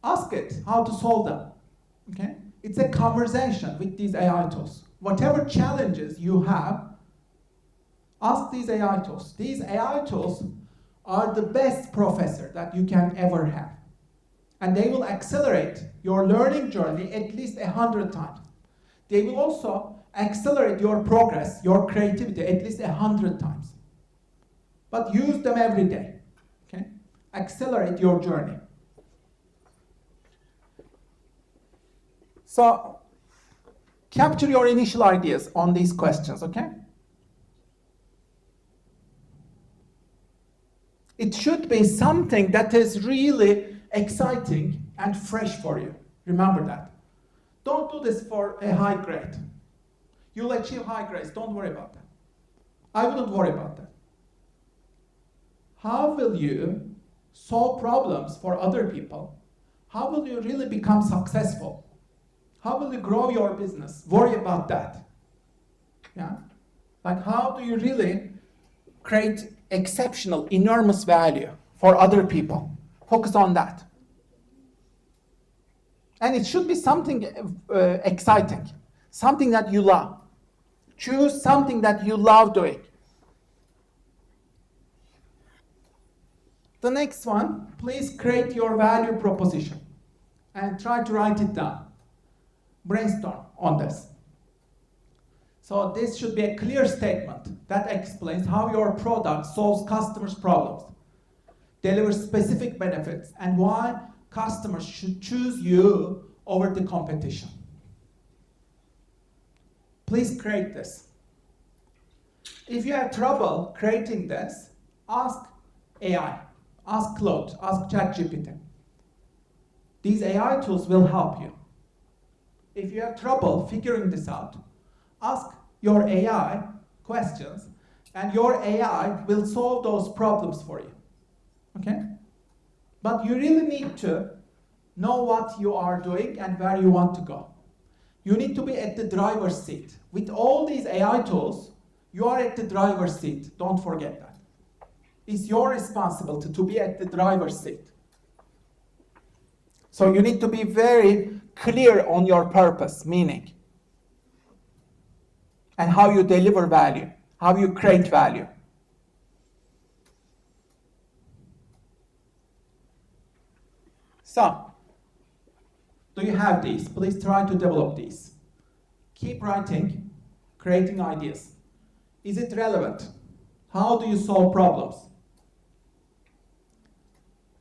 Speaker 1: ask it how to solve them. Okay? It's a conversation with these AI tools. Whatever challenges you have, ask these AI tools. These AI tools are the best professor that you can ever have. And they will accelerate your learning journey at least 100 times. They will also accelerate your progress, your creativity at least 100 times. But use them every day. Okay? Accelerate your journey. So, capture your initial ideas on these questions, okay? It should be something that is really exciting and fresh for you. Remember that. Don't do this for a high grade. You'll achieve high grades, don't worry about that. I wouldn't worry about that. How will you solve problems for other people, how will you really become successful? How will you grow your business? Worry about that. Yeah? Like, how do you really create exceptional, enormous value for other people? Focus on that. And it should be something exciting, something that you love. Choose something that you love doing. The next one, please create your value proposition and try to write it down. Brainstorm on this. So this should be a clear statement that explains how your product solves customers' problems, delivers specific benefits, and why customers should choose you over the competition. Please create this. If you have trouble creating this, ask AI, ask Claude, ask ChatGPT. These AI tools will help you. If you have trouble figuring this out, ask your AI questions, and your AI will solve those problems for you. Okay? But you really need to know what you are doing and where you want to go. You need to be at the driver's seat. With all these AI tools, you are at the driver's seat. Don't forget that. It's your responsibility to be at the driver's seat. So you need to be very clear on your purpose, meaning, and how you deliver value, how you create value. So, do you have these? Please try to develop these. Keep writing, creating ideas. Is it relevant? How do you solve problems?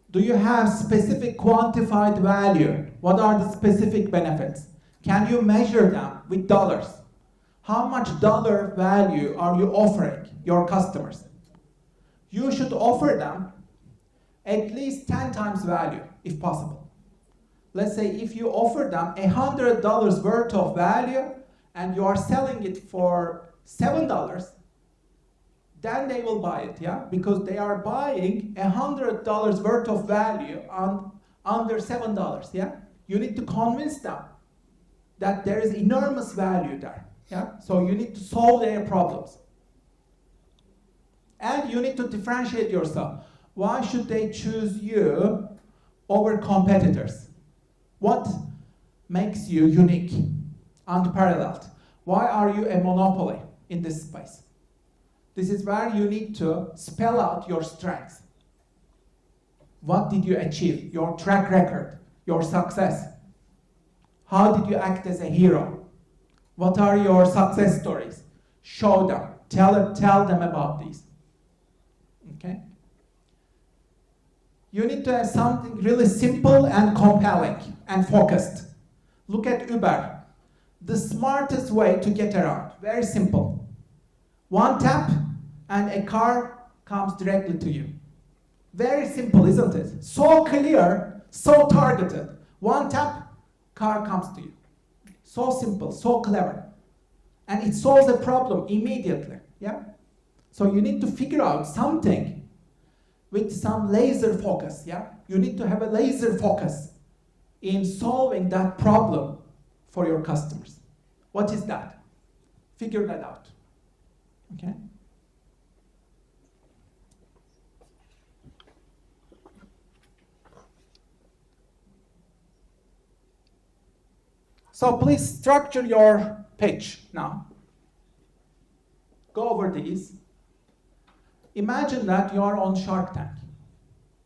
Speaker 1: Do you have specific quantified value? What are the specific benefits? Can you measure them with dollars? How much dollar value are you offering your customers? You should offer them at least 10 times value, if possible. Let's say if you offer them $100 worth of value and you are selling it for $7, then they will buy it, yeah? Because they are buying $100 worth of value on under $7, yeah? You need to convince them that there is enormous value there, yeah? So you need to solve their problems. And you need to differentiate yourself. Why should they choose you over competitors? What makes you unique, unparalleled? Why are you a monopoly in this space? This is where you need to spell out your strengths. What did you achieve? Your track record, your success. How did you act as a hero? What are your success stories? Show them, tell them about these. Okay? You need to have something really simple and compelling and focused. Look at Uber. The smartest way to get around, very simple. One tap and a car comes directly to you. Very simple, isn't it? So clear, so targeted. One tap, car comes to you. So simple, so clever. And it solves a problem immediately, yeah? So you need to figure out something with some laser focus, yeah? You need to have a laser focus in solving that problem for your customers. What is that? Figure that out, okay? So please structure your pitch now. Go over these. Imagine that you are on Shark Tank,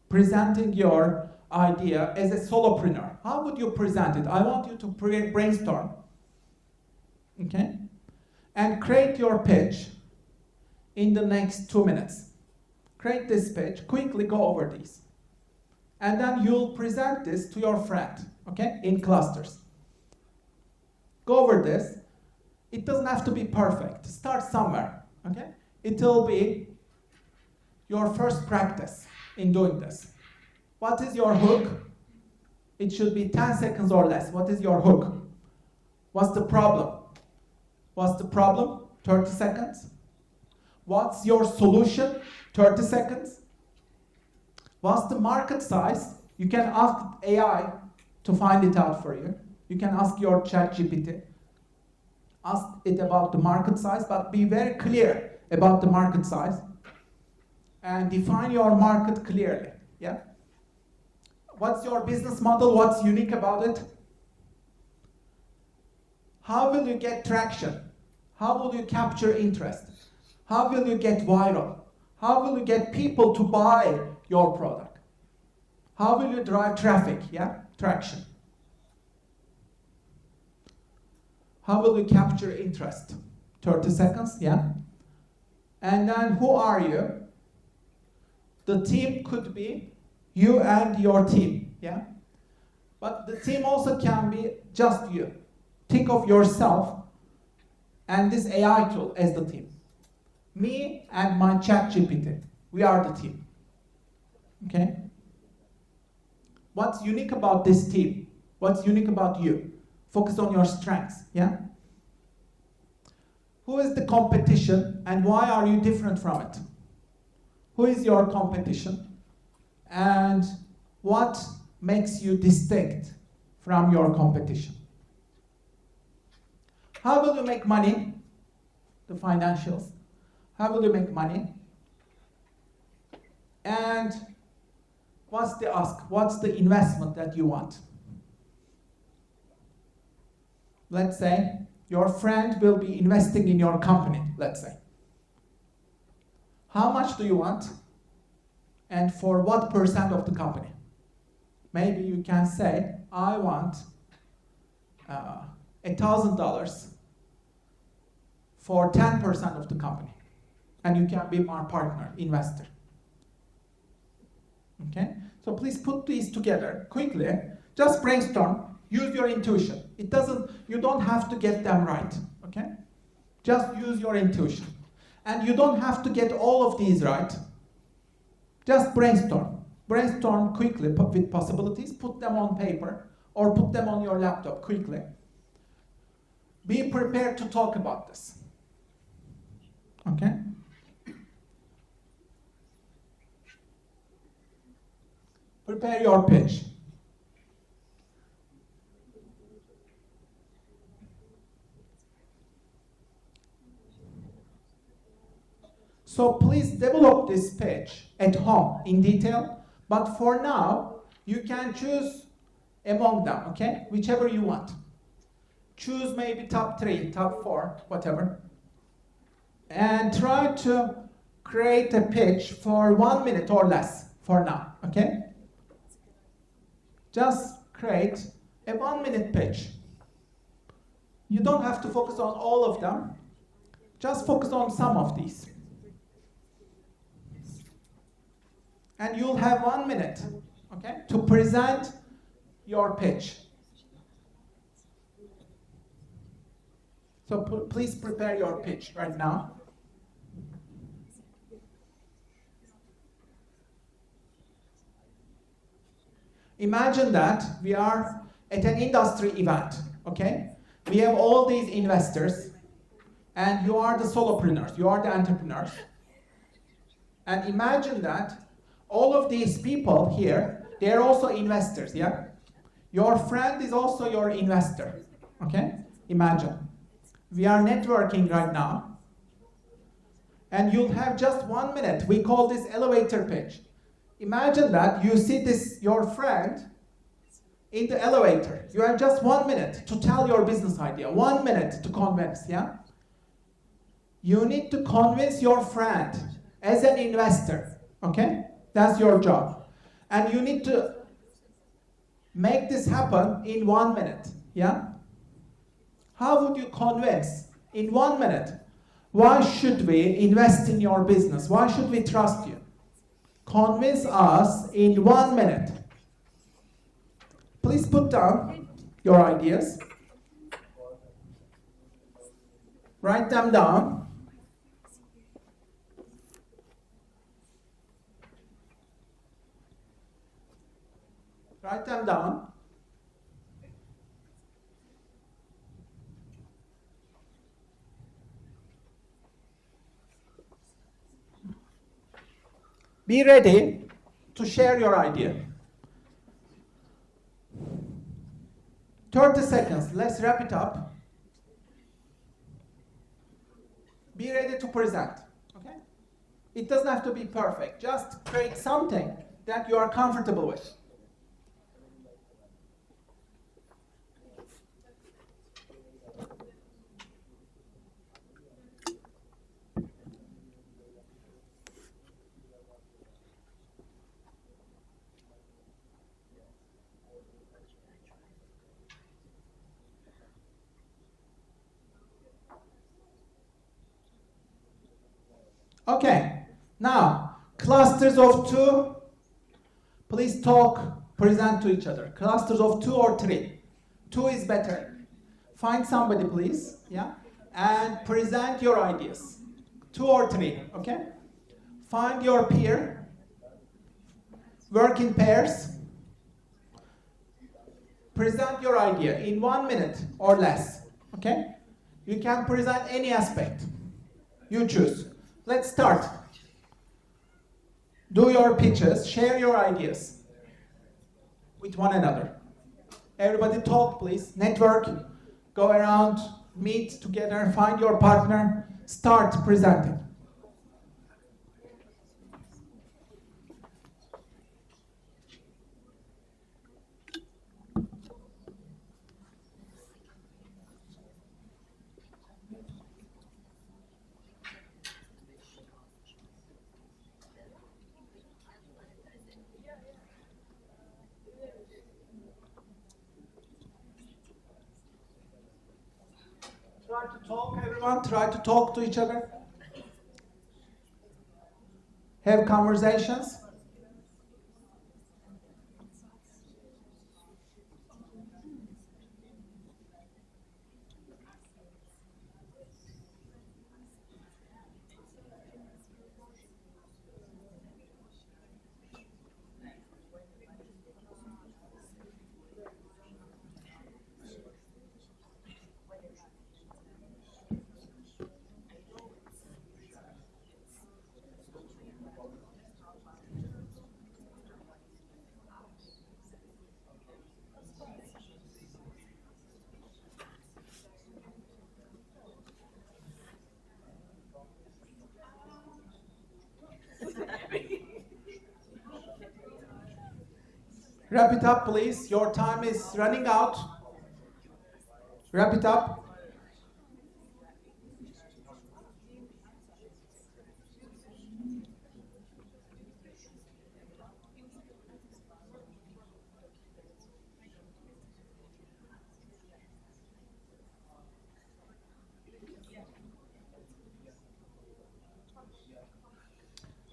Speaker 1: presenting your idea as a solopreneur. How would you present it? I want you to brainstorm, okay? And create your pitch in the next 2 minutes. Create this pitch, quickly go over these. And then you'll present this to your friend, okay, in clusters. Go over this. It doesn't have to be perfect. Start somewhere, okay? It will be your first practice in doing this. What is your hook? It should be 10 seconds or less. What is your hook? What's the problem? What's the problem? 30 seconds. What's your solution? 30 seconds. What's the market size? You can ask AI to find it out for you. You can ask your ChatGPT. Ask it about the market size, but be very clear about the market size. And define your market clearly, yeah? What's your business model? What's unique about it? How will you get traction? How will you capture interest? How will you get viral? How will you get people to buy your product? How will you drive traffic, yeah? Traction. How will you capture interest? 30 seconds, yeah? And then who are you? The team could be you and your team, yeah? But the team also can be just you. Think of yourself and this AI tool as the team. Me and my ChatGPT, we are the team, okay? What's unique about this team? What's unique about you? Focus on your strengths, yeah? Who is the competition and why are you different from it? Who is your competition and what makes you distinct from your competition? How will you make money? The financials. How will you make money? And what's the ask? What's the investment that you want? Let's say your friend will be investing in your company, let's say. How much do you want? And for what percent of the company? Maybe you can say, I want $1,000 for 10% of the company. And you can be my partner, investor. Okay? So please put these together quickly. Just brainstorm. Use your intuition. You don't have to get them right. Okay? Just use your intuition. And you don't have to get all of these right. Just brainstorm. Brainstorm quickly with possibilities. Put them on paper or put them on your laptop quickly. Be prepared to talk about this. Okay? Prepare your pitch. So please develop this pitch at home in detail, but for now, you can choose among them, okay? Whichever you want. Choose maybe top 3, top 4, whatever. And try to create a pitch for 1 minute or less for now, okay? Just create a 1 minute pitch. You don't have to focus on all of them. Just focus on some of these. And you'll have 1 minute, okay, to present your pitch. So please prepare your pitch right now. Imagine that we are at an industry event, okay? We have all these investors, and you are the solopreneurs, you are the entrepreneurs. And imagine that all of these people here, they're also investors, yeah? Your friend is also your investor, okay? Imagine. We are networking right now, and you'll have just 1 minute. We call this elevator pitch. Imagine that you see your friend in the elevator. You have just 1 minute to tell your business idea, 1 minute to convince, yeah? You need to convince your friend as an investor, okay? That's your job. And you need to make this happen in 1 minute, yeah? How would you convince in 1 minute? Why should we invest in your business? Why should we trust you? Convince us in 1 minute. Please put down your ideas. Write them down. Write them down. Be ready to share your idea. 30 seconds, let's wrap it up. Be ready to present, okay? It doesn't have to be perfect, just create something that you are comfortable with. Okay, now, clusters of 2, please talk, present to each other. Clusters of 2 or 3. 2 is better. Find somebody, please, yeah, and present your ideas. 2 or 3, okay? Find your peer, work in pairs, present your idea in 1 minute or less, okay? You can present any aspect. You choose. Let's start. Do your pitches, share your ideas with one another. Everybody talk, please. Network, go around, meet together, find your partner, start presenting. Try to talk, everyone. Try to talk to each other. Have conversations. Wrap it up, please. Your time is running out. Wrap it up.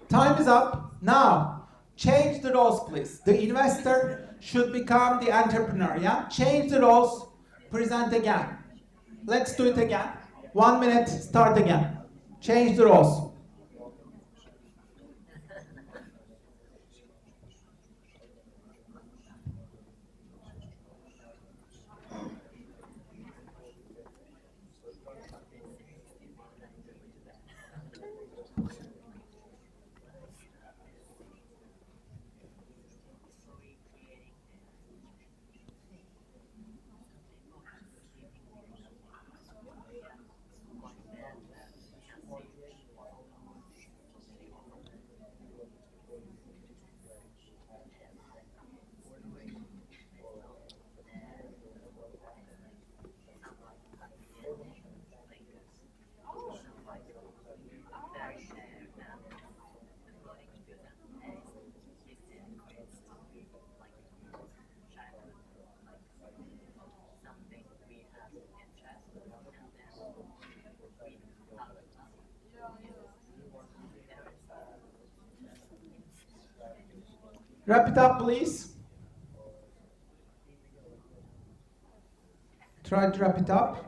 Speaker 1: Time is up. Now, change the roles, please. The investor should become the entrepreneur, yeah? Change the roles, present again. Let's do it again. 1 minute, start again. Change the roles. Wrap it up, please. Try to wrap it up.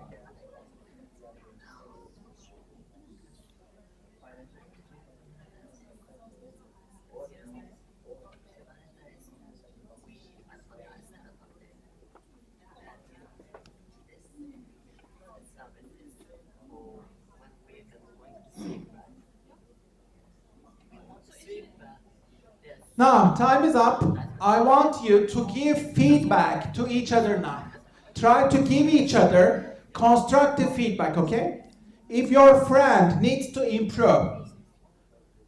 Speaker 1: Now, time is up. I want you to give feedback to each other now. Try to give each other constructive feedback, okay? If your friend needs to improve,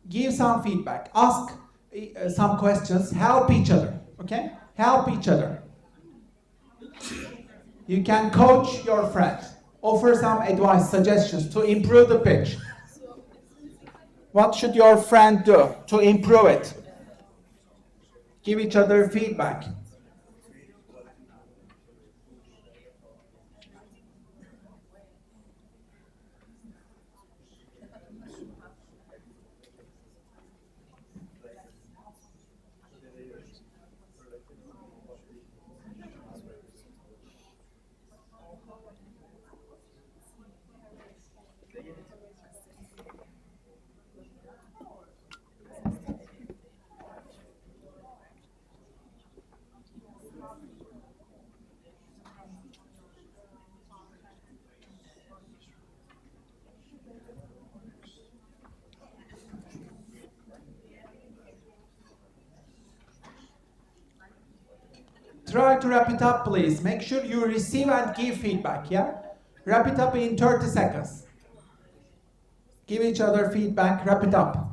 Speaker 1: give some feedback. Ask some questions. Help each other, okay? Help each other. You can coach your friend. Offer some advice, suggestions to improve the pitch. What should your friend do to improve it? Give each other feedback. Try to wrap it up, please. Make sure you receive and give feedback, yeah? Wrap it up in 30 seconds. Give each other feedback, wrap it up.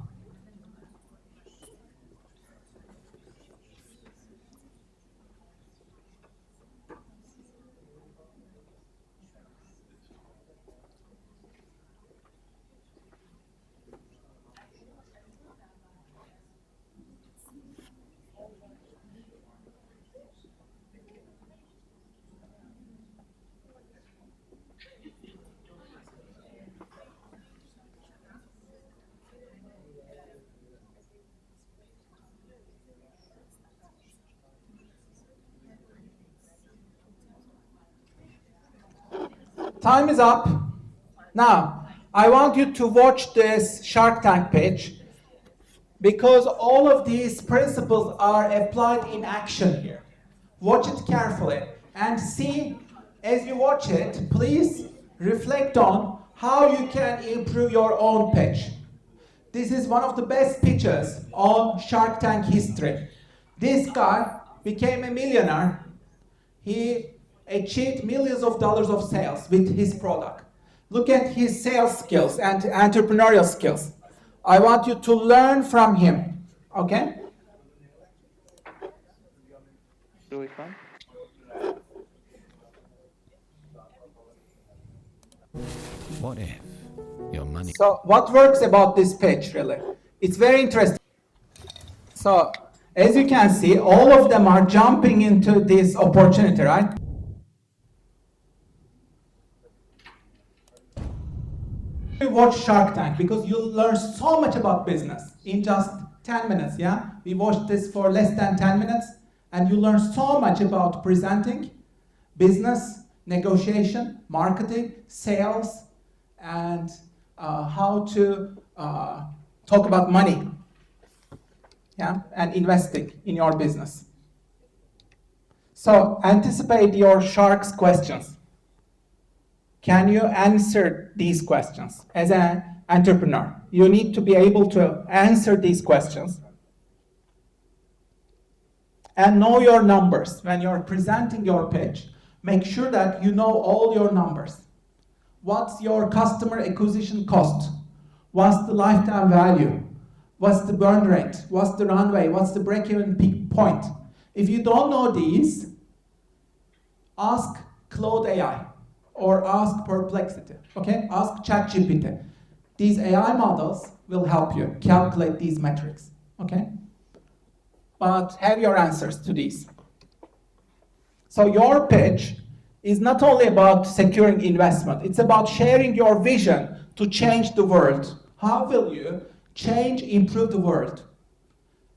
Speaker 1: Time is up. Now, I want you to watch this Shark Tank pitch because all of these principles are applied in action here. Watch it carefully and see, as you watch it, please reflect on how you can improve your own pitch. This is one of the best pitches on Shark Tank history. This guy became a millionaire. He achieved millions of dollars of sales with his product. Look at his sales skills and entrepreneurial skills. I want you to learn from him, okay?
Speaker 6: What if your money...
Speaker 1: So what works about this pitch, really? It's very interesting. So, as you can see, all of them are jumping into this opportunity, right? Watch Shark Tank because you'll learn so much about business in just 10 minutes, yeah? We watched this for less than 10 minutes and you learn so much about presenting, business, negotiation, marketing, sales, and how to talk about money, yeah? And investing in your business. So anticipate your shark's questions. Can you answer these questions? As an entrepreneur, you need to be able to answer these questions and know your numbers. When you're presenting your pitch, make sure that you know all your numbers. What's your customer acquisition cost? What's the lifetime value? What's the burn rate? What's the runway? What's the break-even peak point? If you don't know these, ask Claude AI. Or ask Perplexity, okay? Ask ChatGPT. These AI models will help you calculate these metrics, okay? But have your answers to these. So your pitch is not only about securing investment, it's about sharing your vision to change the world. How will you change, improve the world?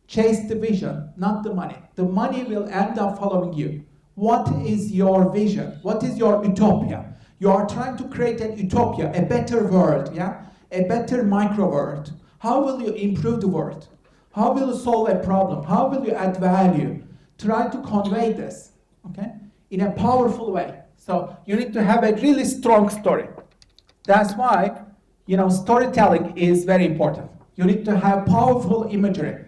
Speaker 1: Chase the vision, not the money. The money will end up following you. What is your vision? What is your utopia? You are trying to create an utopia, a better world, yeah? A better micro world. How will you improve the world? How will you solve a problem? How will you add value? Try to convey this, okay? In a powerful way. So you need to have a really strong story. That's why, you know, storytelling is very important. You need to have powerful imagery.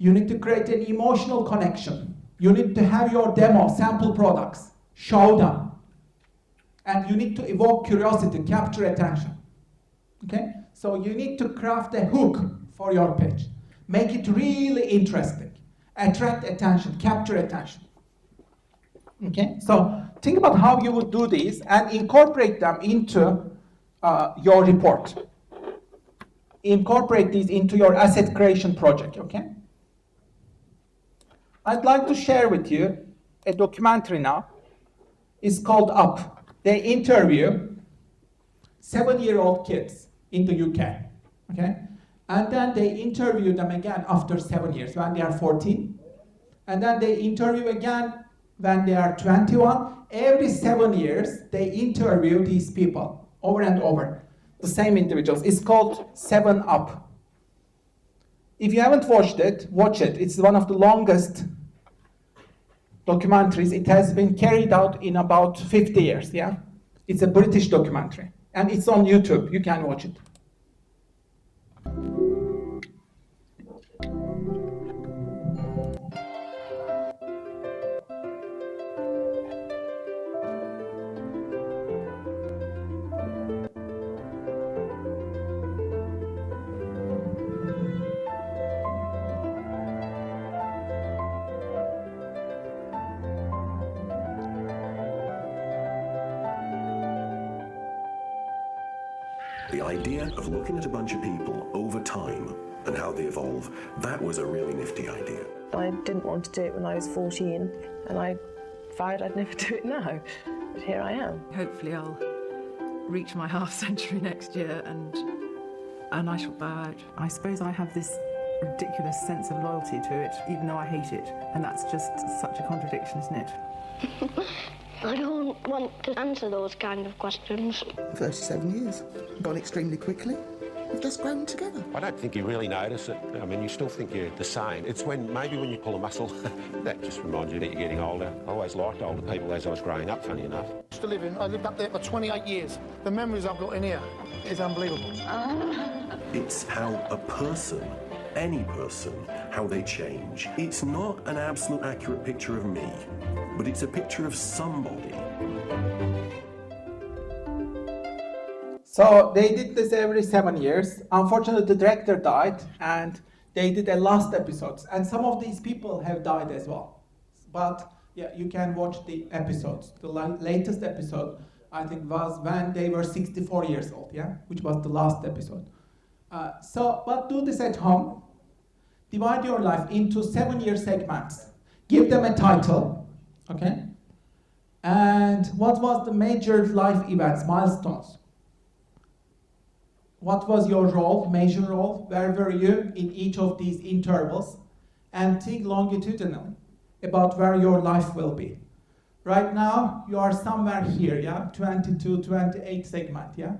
Speaker 1: You need to create an emotional connection. You need to have your demo, sample products, show them. And you need to evoke curiosity, capture attention. Okay? So you need to craft a hook for your pitch. Make it really interesting. Attract attention, capture attention. Okay? So think about how you would do these and incorporate them into your report. Incorporate these into your asset creation project, okay? I'd like to share with you a documentary now. It's called Up. They interview 7-year-old kids in the UK, okay? And then they interview them again after 7 years when they are 14. And then they interview again when they are 21. Every 7 years, they interview these people over and over. The same individuals. It's called 7 Up. If you haven't watched it, watch it. It's one of the longest documentaries. It has been carried out in about 50 years, yeah? It's a British documentary. And it's on YouTube. You can watch it.
Speaker 7: The idea of looking at a bunch of people over time and how they evolve, that was a really nifty idea.
Speaker 8: I didn't want to do it when I was 14, and I vowed I'd never do it now. But here I am.
Speaker 9: Hopefully I'll reach my half century next year and I shall bow out. I suppose I have this ridiculous sense of loyalty to it, even though I hate it. And that's just such a contradiction, isn't it?
Speaker 10: I don't want to answer those kind of questions.
Speaker 11: 37 years. Gone extremely quickly. We've just grown together.
Speaker 12: I don't think you really notice it. I mean, you still think you're the same. It's maybe when you pull a muscle, that just reminds you that you're getting older. I always liked older people as I was growing up, funny enough.
Speaker 13: I lived up there for 28 years. The memories I've got in here is unbelievable.
Speaker 7: It's how a person, any person, how they change. It's not an absolute accurate picture of me, but it's a picture of somebody.
Speaker 1: So they did this every 7 years. Unfortunately, the director died, and they did a last episodes. And some of these people have died as well. But yeah, you can watch the episodes. The latest episode, I think, was when they were 64 years old, yeah, which was the last episode. But do this at home. Divide your life into 7-year segments. Give them a title, okay? And what was the major life events, milestones? What was your role, major role? Where were you in each of these intervals? And think longitudinally about where your life will be. Right now, you are somewhere here, yeah? 22, 28 segment, yeah?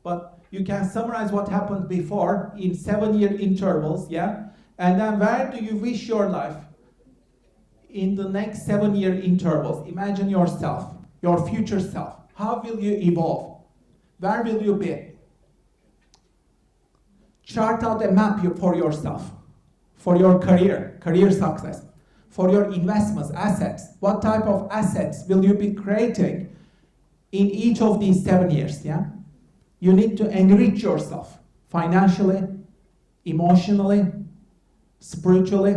Speaker 1: But you can summarize what happened before in 7-year intervals, yeah? And then where do you wish your life in the next 7-year intervals? Imagine yourself, your future self. How will you evolve? Where will you be? Chart out a map for yourself, for your career success, for your investments, assets. What type of assets will you be creating in each of these 7 years, yeah? You need to enrich yourself financially, emotionally, spiritually.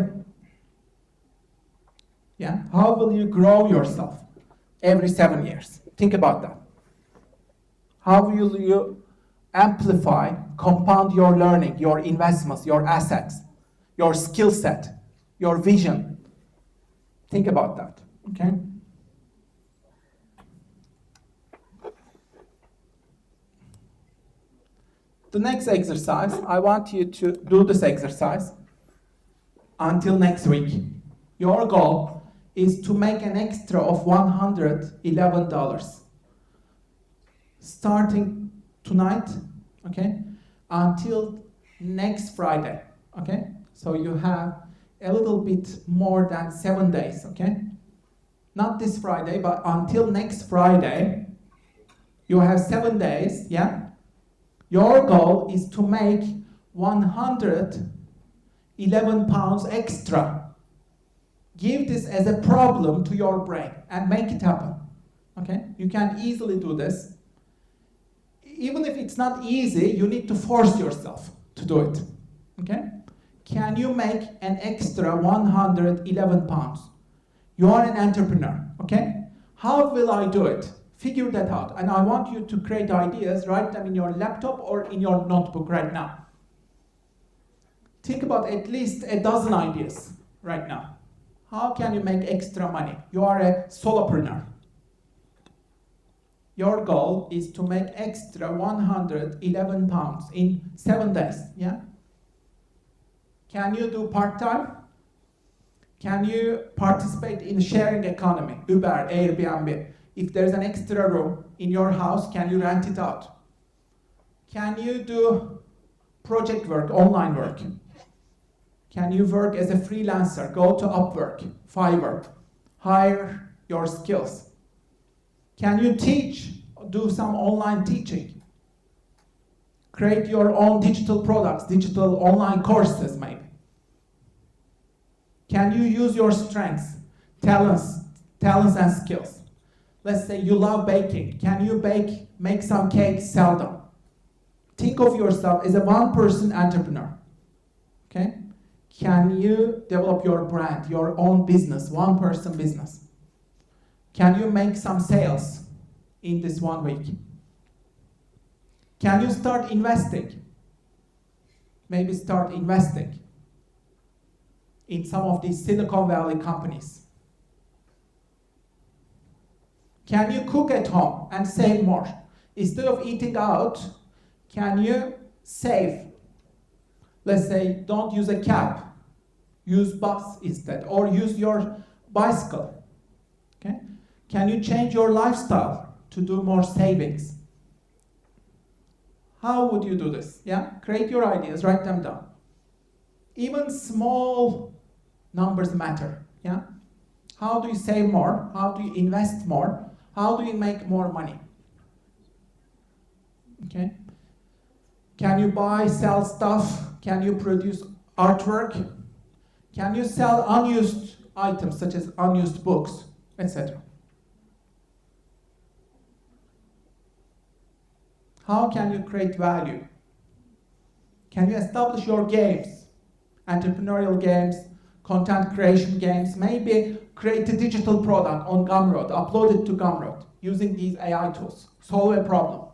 Speaker 1: Yeah? How will you grow yourself every 7 years? Think about that. How will you amplify, compound your learning, your investments, your assets, your skill set, your vision? Think about that, okay? The next exercise, I want you to do this exercise until next week. Your goal is to make an extra of $111 starting tonight, okay, until next Friday, okay? So you have a little bit more than 7 days, okay? Not this Friday, but until next Friday, you have 7 days, yeah? Your goal is to make $111 11 pounds extra. Give this as a problem to your brain and make it happen. Okay? You can easily do this. Even if it's not easy, you need to force yourself to do it. Okay? Can you make an extra 111 pounds? You are an entrepreneur, okay? How will I do it? Figure that out. And I want you to create ideas, write them in your laptop or in your notebook right now. Think about at least a dozen ideas right now. How can you make extra money? You are a solopreneur. Your goal is to make extra 111 pounds in 7 days, yeah? Can you do part-time? Can you participate in sharing economy, Uber, Airbnb? If there's an extra room in your house, can you rent it out? Can you do project work, online work? Can you work as a freelancer? Go to Upwork, Fiverr, hire your skills. Can you teach, do some online teaching? Create your own digital products, digital online courses maybe. Can you use your strengths, talents and skills? Let's say you love baking. Can you make some cakes, sell them? Think of yourself as a one-person entrepreneur, okay? Can you develop your brand, your own business, one-person business? Can you make some sales in this 1 week? Can you start investing? Maybe start investing in some of these Silicon Valley companies. Can you cook at home and save more? Instead of eating out, can you save? Let's say, don't use a cab, use bus instead, or use your bicycle. Okay? Can you change your lifestyle to do more savings? How would you do this? Yeah? Create your ideas, write them down. Even small numbers matter. Yeah? How do you save more? How do you invest more? How do you make more money? Okay? Can you buy, sell stuff? Can you produce artwork? Can you sell unused items such as unused books, etc.? How can you create value? Can you establish your games, entrepreneurial games, content creation games, maybe create a digital product on Gumroad, upload it to Gumroad using these AI tools, solve a problem.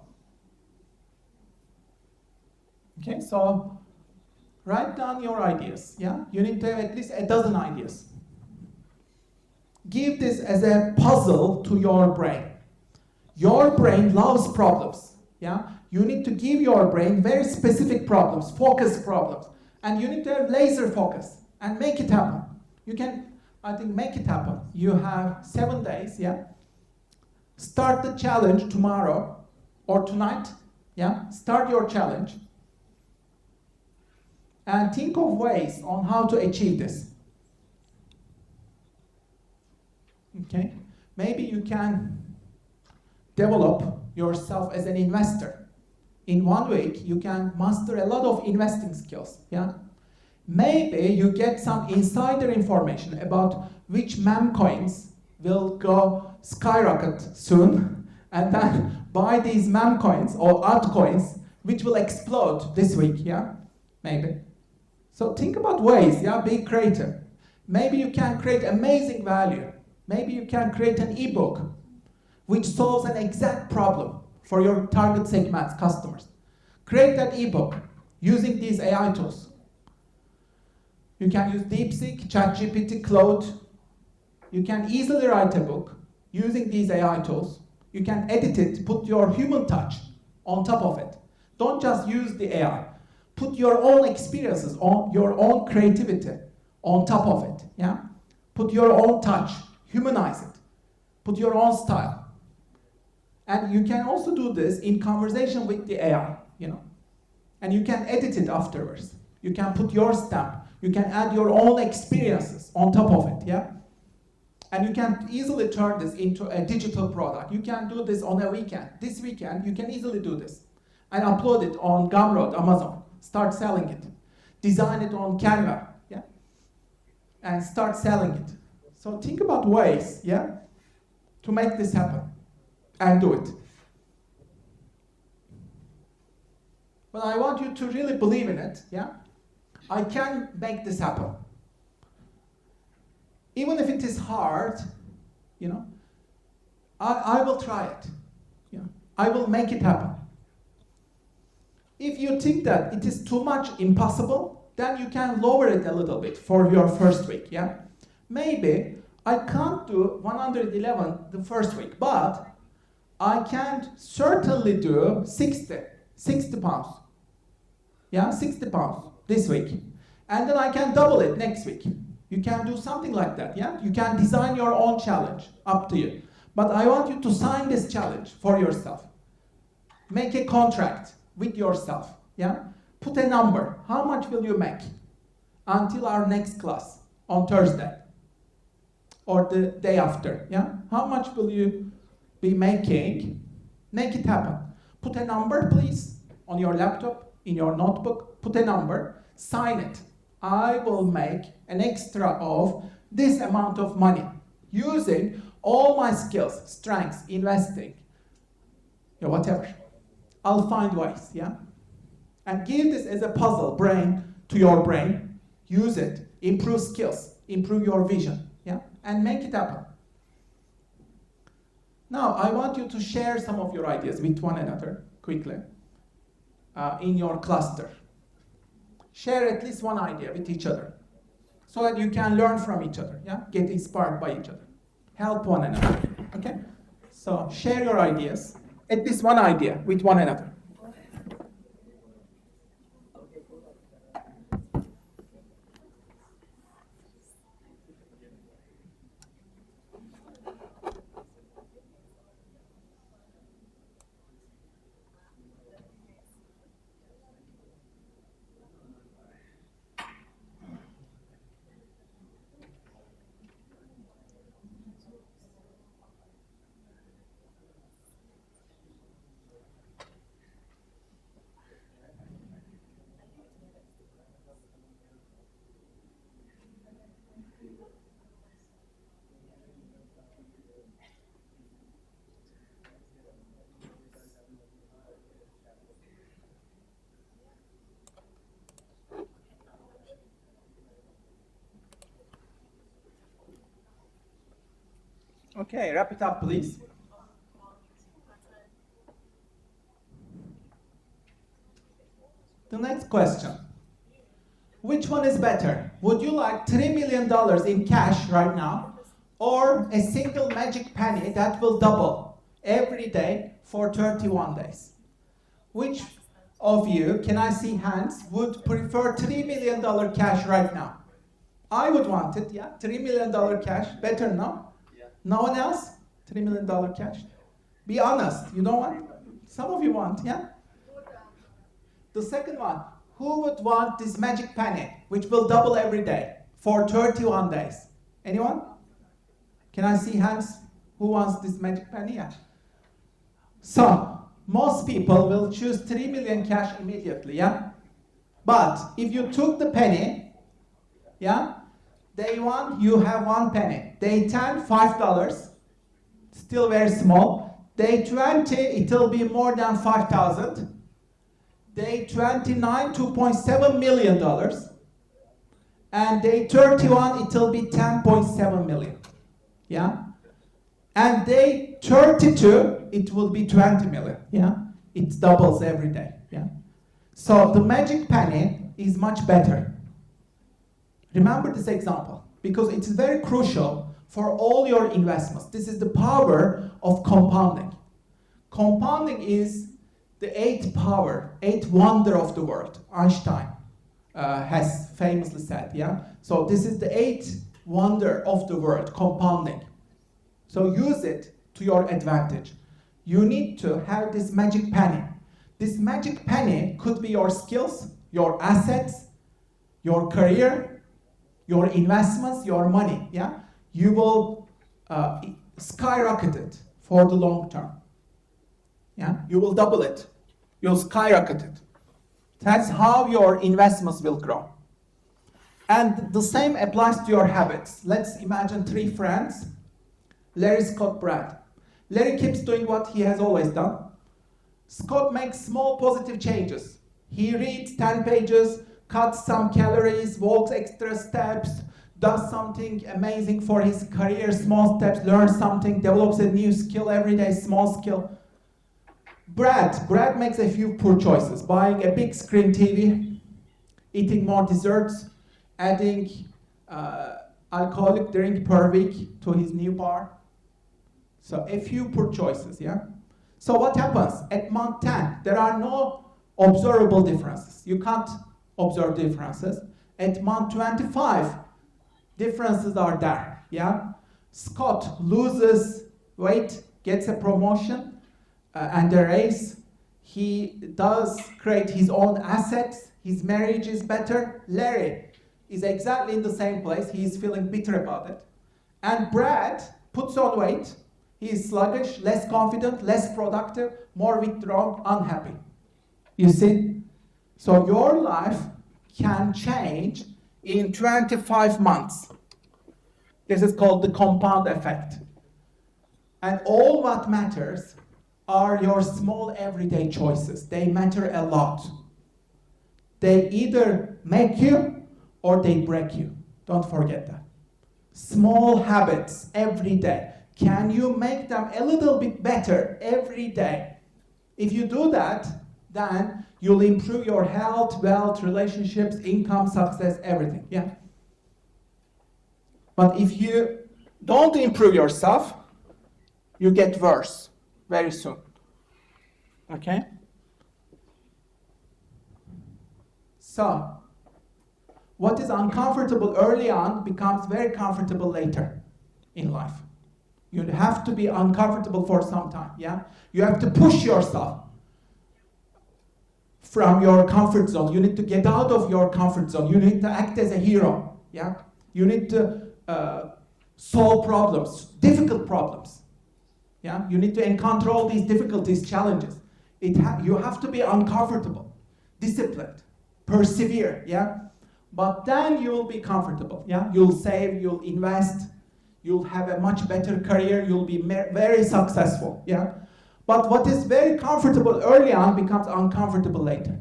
Speaker 1: Okay, so write down your ideas, yeah? You need to have at least a dozen ideas. Give this as a puzzle to your brain. Your brain loves problems, yeah? You need to give your brain very specific problems, focused problems, and you need to have laser focus and make it happen. You can, I think, make it happen. You have 7 days, yeah? Start the challenge tomorrow or tonight, yeah? Start your challenge. And think of ways on how to achieve this. Okay? Maybe you can develop yourself as an investor. In 1 week, you can master a lot of investing skills, yeah? Maybe you get some insider information about which meme coins will go skyrocket soon, and then buy these meme coins or altcoins which will explode this week, yeah? Maybe. So think about ways, yeah? Be creative. Maybe you can create amazing value. Maybe you can create an ebook which solves an exact problem for your target segments, customers. Create that ebook using these AI tools. You can use DeepSeek, ChatGPT, Claude. You can easily write a book using these AI tools. You can edit it, put your human touch on top of it. Don't just use the AI. Put your own experiences, on your own creativity on top of it. Yeah? Put your own touch, humanize it. Put your own style. And you can also do this in conversation with the AI, you know. And you can edit it afterwards. You can put your stamp. You can add your own experiences on top of it, yeah? And you can easily turn this into a digital product. You can do this on a weekend. This weekend, you can easily do this. And upload it on Gumroad, Amazon. Start selling it. Design it on Canva. and start selling it. So think about ways, yeah, to make this happen and do it. But I want you to really believe in it, yeah? I can make this happen. Even if it is hard, you know, I will try it. You know, I will make it happen. If you think that it is too much impossible, then you can lower it a little bit for your first week, yeah? Maybe I can't do 111 the first week, but I can certainly do 60 pounds. Yeah, 60 pounds this week. And then I can double it next week. You can do something like that, yeah? You can design your own challenge, up to you. But I want you to sign this challenge for yourself. Make a contract with yourself, yeah? Put a number. How much will you make until our next class on Thursday or the day after, yeah? How much will you be making? Make it happen. Put a number, please, on your laptop, in your notebook. Put a number, sign it. I will make an extra of this amount of money using all my skills, strengths, investing, yeah, whatever. I'll find ways, yeah? And give this as a puzzle brain to your brain. Use it, improve skills, improve your vision, yeah? And make it happen. Now, I want you to share some of your ideas with one another quickly in your cluster. Share at least one idea with each other so that you can learn from each other, yeah? Get inspired by each other. Help one another, okay? So share your ideas, at least one idea with one another. Okay, wrap it up, please. The next question. Which one is better? Would you like $3 million in cash right now, or a single magic penny that will double every day for 31 days? Which of you, can I see hands, would prefer $3 million cash right now? I would want it, yeah? $3 million cash, better now? No one else? $3 million cash? Be honest, you don't want? Some of you want, yeah? The second one, who would want this magic penny, which will double every day for 31 days? Anyone? Can I see hands? Who wants this magic penny? Yeah. So, most people will choose 3 million cash immediately, yeah? But if you took the penny, yeah? Day one, you have 1 penny. Day 10, $5, still very small. Day 20, it will be more than 5,000. Day 29, $2.7 million. And day 31, it will be 10.7 million. Yeah? And day 32, it will be 20 million. Yeah? It doubles every day. Yeah? So the magic penny is much better. Remember this example, because it's very crucial for all your investments. This is the power of compounding. Compounding is the eighth wonder of the world. Einstein has famously said, yeah? So this is the eighth wonder of the world, compounding. So use it to your advantage. You need to have this magic penny. This magic penny could be your skills, your assets, your career, your investments, your money, yeah? You will skyrocket it for the long term. Yeah? You will double it. You'll skyrocket it. That's how your investments will grow. And the same applies to your habits. Let's imagine 3 friends, Larry, Scott, Brad. Larry keeps doing what he has always done. Scott makes small positive changes. He reads 10 pages, cuts some calories, walks extra steps, does something amazing for his career, small steps, learns something, develops a new skill every day, small skill. Brad makes a few poor choices, buying a big screen TV, eating more desserts, adding alcoholic drink per week to his new bar. So a few poor choices, yeah? So what happens? At month 10, there are no observable differences. You can't observe differences. At month 25, differences are there, yeah? Scott loses weight, gets a promotion, and a raise. He does create his own assets. His marriage is better. Larry is exactly in the same place. He is feeling bitter about it. And Brad puts on weight. He is sluggish, less confident, less productive, more withdrawn, unhappy. You see? So your life can change in 25 months. This is called the compound effect. And all what matters are your small everyday choices. They matter a lot. They either make you or they break you. Don't forget that. Small habits every day. Can you make them a little bit better every day? If you do that, then you'll improve your health, wealth, relationships, income, success, everything, yeah? But if you don't improve yourself, you get worse very soon, okay? So, what is uncomfortable early on becomes very comfortable later in life. You have to be uncomfortable for some time, yeah? You have to push yourself from your comfort zone. You need to get out of your comfort zone. You need to act as a hero, yeah? You need to solve problems, difficult problems, yeah? You need to encounter all these difficulties, challenges. You have to be uncomfortable, disciplined, persevere, yeah? But then you will be comfortable, yeah? You'll save, you'll invest, you'll have a much better career, you'll be very successful, yeah? But what is very comfortable early on becomes uncomfortable later.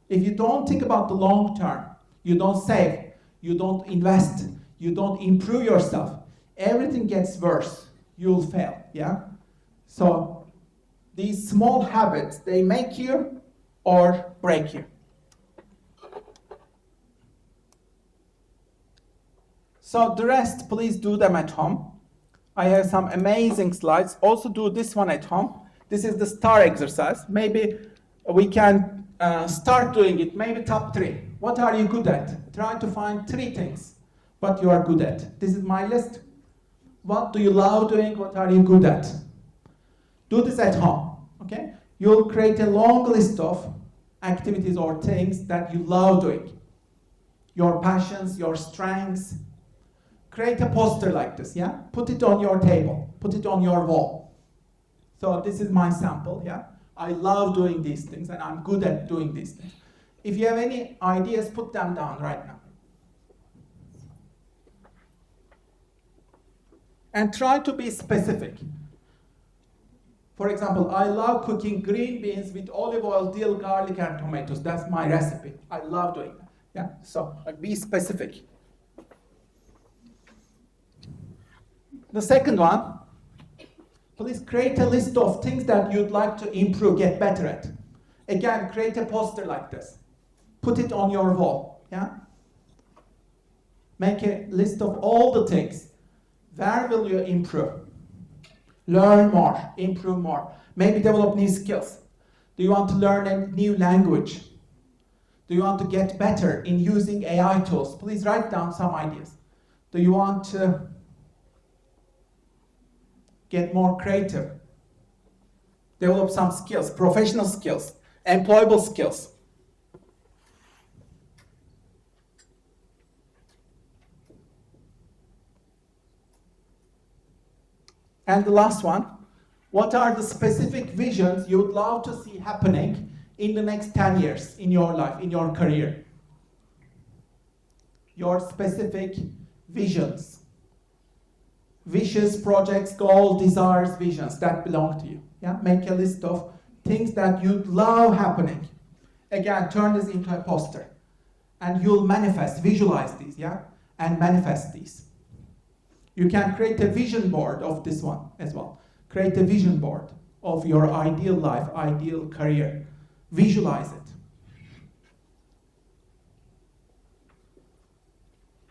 Speaker 1: If you don't think about the long term, you don't save, you don't invest, you don't improve yourself, everything gets worse, you'll fail, yeah? So these small habits, they make you or break you. So the rest, please do them at home. I have some amazing slides. Also do this one at home. This is the star exercise. Maybe we can start doing it, maybe top 3. What are you good at? Try to find 3 things what you are good at. This is my list. What do you love doing? What are you good at? Do this at home, okay? You'll create a long list of activities or things that you love doing. Your passions, your strengths. Create a poster like this, yeah? Put it on your table, put it on your wall. So this is my sample, yeah? I love doing these things and I'm good at doing these things. If you have any ideas, put them down right now. And try to be specific. For example, I love cooking green beans with olive oil, dill, garlic, and tomatoes. That's my recipe. I love doing that, yeah? So be specific. The second one, please create a list of things that you'd like to improve, get better at. Again, create a poster like this. Put it on your wall, yeah? Make a list of all the things. Where will you improve? Learn more, improve more. Maybe develop new skills. Do you want to learn a new language? Do you want to get better in using AI tools? Please write down some ideas. Do you want to get more creative? Develop some skills, professional skills, employable skills. And the last one, what are the specific visions you would love to see happening in the next 10 years in your life, in your career? your specific visions. Wishes, projects, goals, desires, visions that belong to you. Yeah? Make a list of things that you'd love happening. Again, turn this into a poster. And you'll manifest, visualize these, yeah? And manifest these. You can create a vision board of this one as well. Create a vision board of your ideal life, ideal career. Visualize it.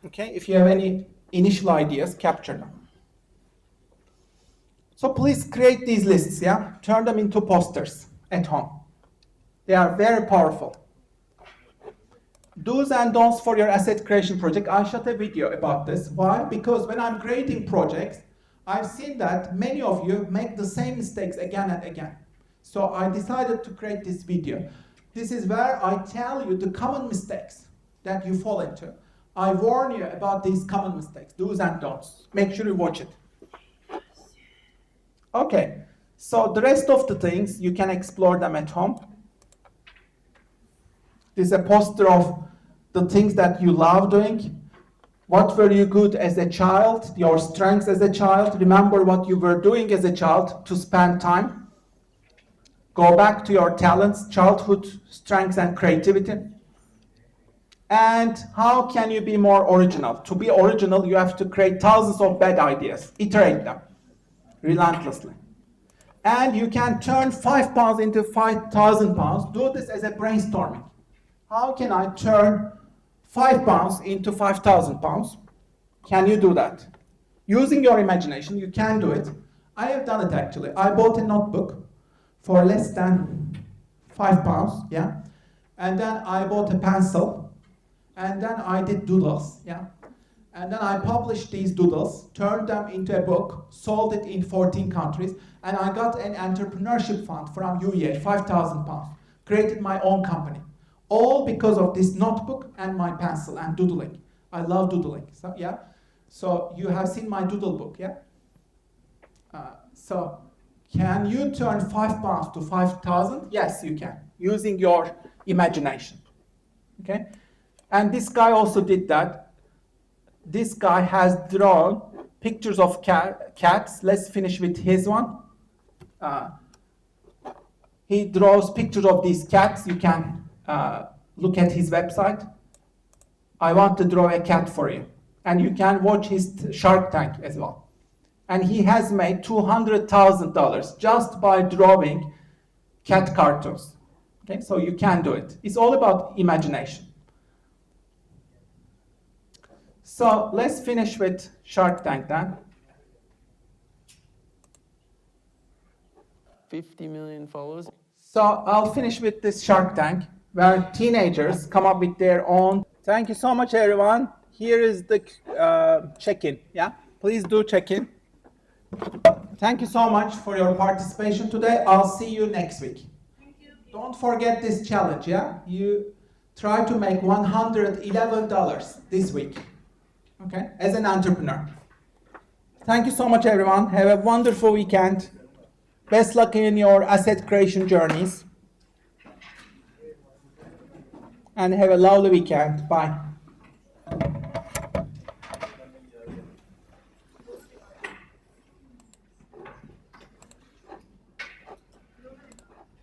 Speaker 1: Okay, if you have any initial ideas, capture them. So please create these lists, yeah? Turn them into posters at home. They are very powerful. Do's and don'ts for your asset creation project. I shot a video about this. Why? Because when I'm creating projects, I've seen that many of you make the same mistakes again and again. So I decided to create this video. This is where I tell you the common mistakes that you fall into. I warn you about these common mistakes, do's and don'ts. Make sure you watch it. Okay, so the rest of the things, you can explore them at home. This is a poster of the things that you love doing. What were you good as a child? Your strengths as a child. Remember what you were doing as a child to spend time. Go back to your talents, childhood strengths and creativity. And how can you be more original? To be original, you have to create thousands of bad ideas. Iterate them relentlessly. And you can turn £5 into £5,000. Do this as a brainstorming. How can I turn £5 into £5,000? Can you do that? Using your imagination, you can do it. I have done it actually. I bought a notebook for less than £5, yeah? And then I bought a pencil, and then I did doodles, yeah? And then I published these doodles, turned them into a book, sold it in 14 countries, and I got an entrepreneurship fund from UEA, £5,000. Created my own company. All because of this notebook and my pencil and doodling. I love doodling, so yeah? So you have seen my doodle book, yeah? So can you turn £5 to 5,000? Yes, you can, using your imagination, okay? And this guy also did that. This guy has drawn pictures of cats. Let's finish with his one. He draws pictures of these cats. You can look at his website. I want to draw a cat for you. And you can watch his Shark Tank as well. And he has made $200,000 just by drawing cat cartoons. Okay, so you can do it. It's all about imagination. So let's finish with Shark Tank then.
Speaker 14: 50 million followers.
Speaker 1: So I'll finish with this Shark Tank where teenagers come up with their own. Thank you so much, everyone. Here is the check-in. Yeah, please do check in. Thank you so much for your participation today. I'll see you next week. Thank you. Don't forget this challenge. Yeah, you try to make $111 this week. Okay, as an entrepreneur. Thank you so much, everyone. Have a wonderful weekend. Best luck in your asset creation journeys. And have a lovely weekend. Bye.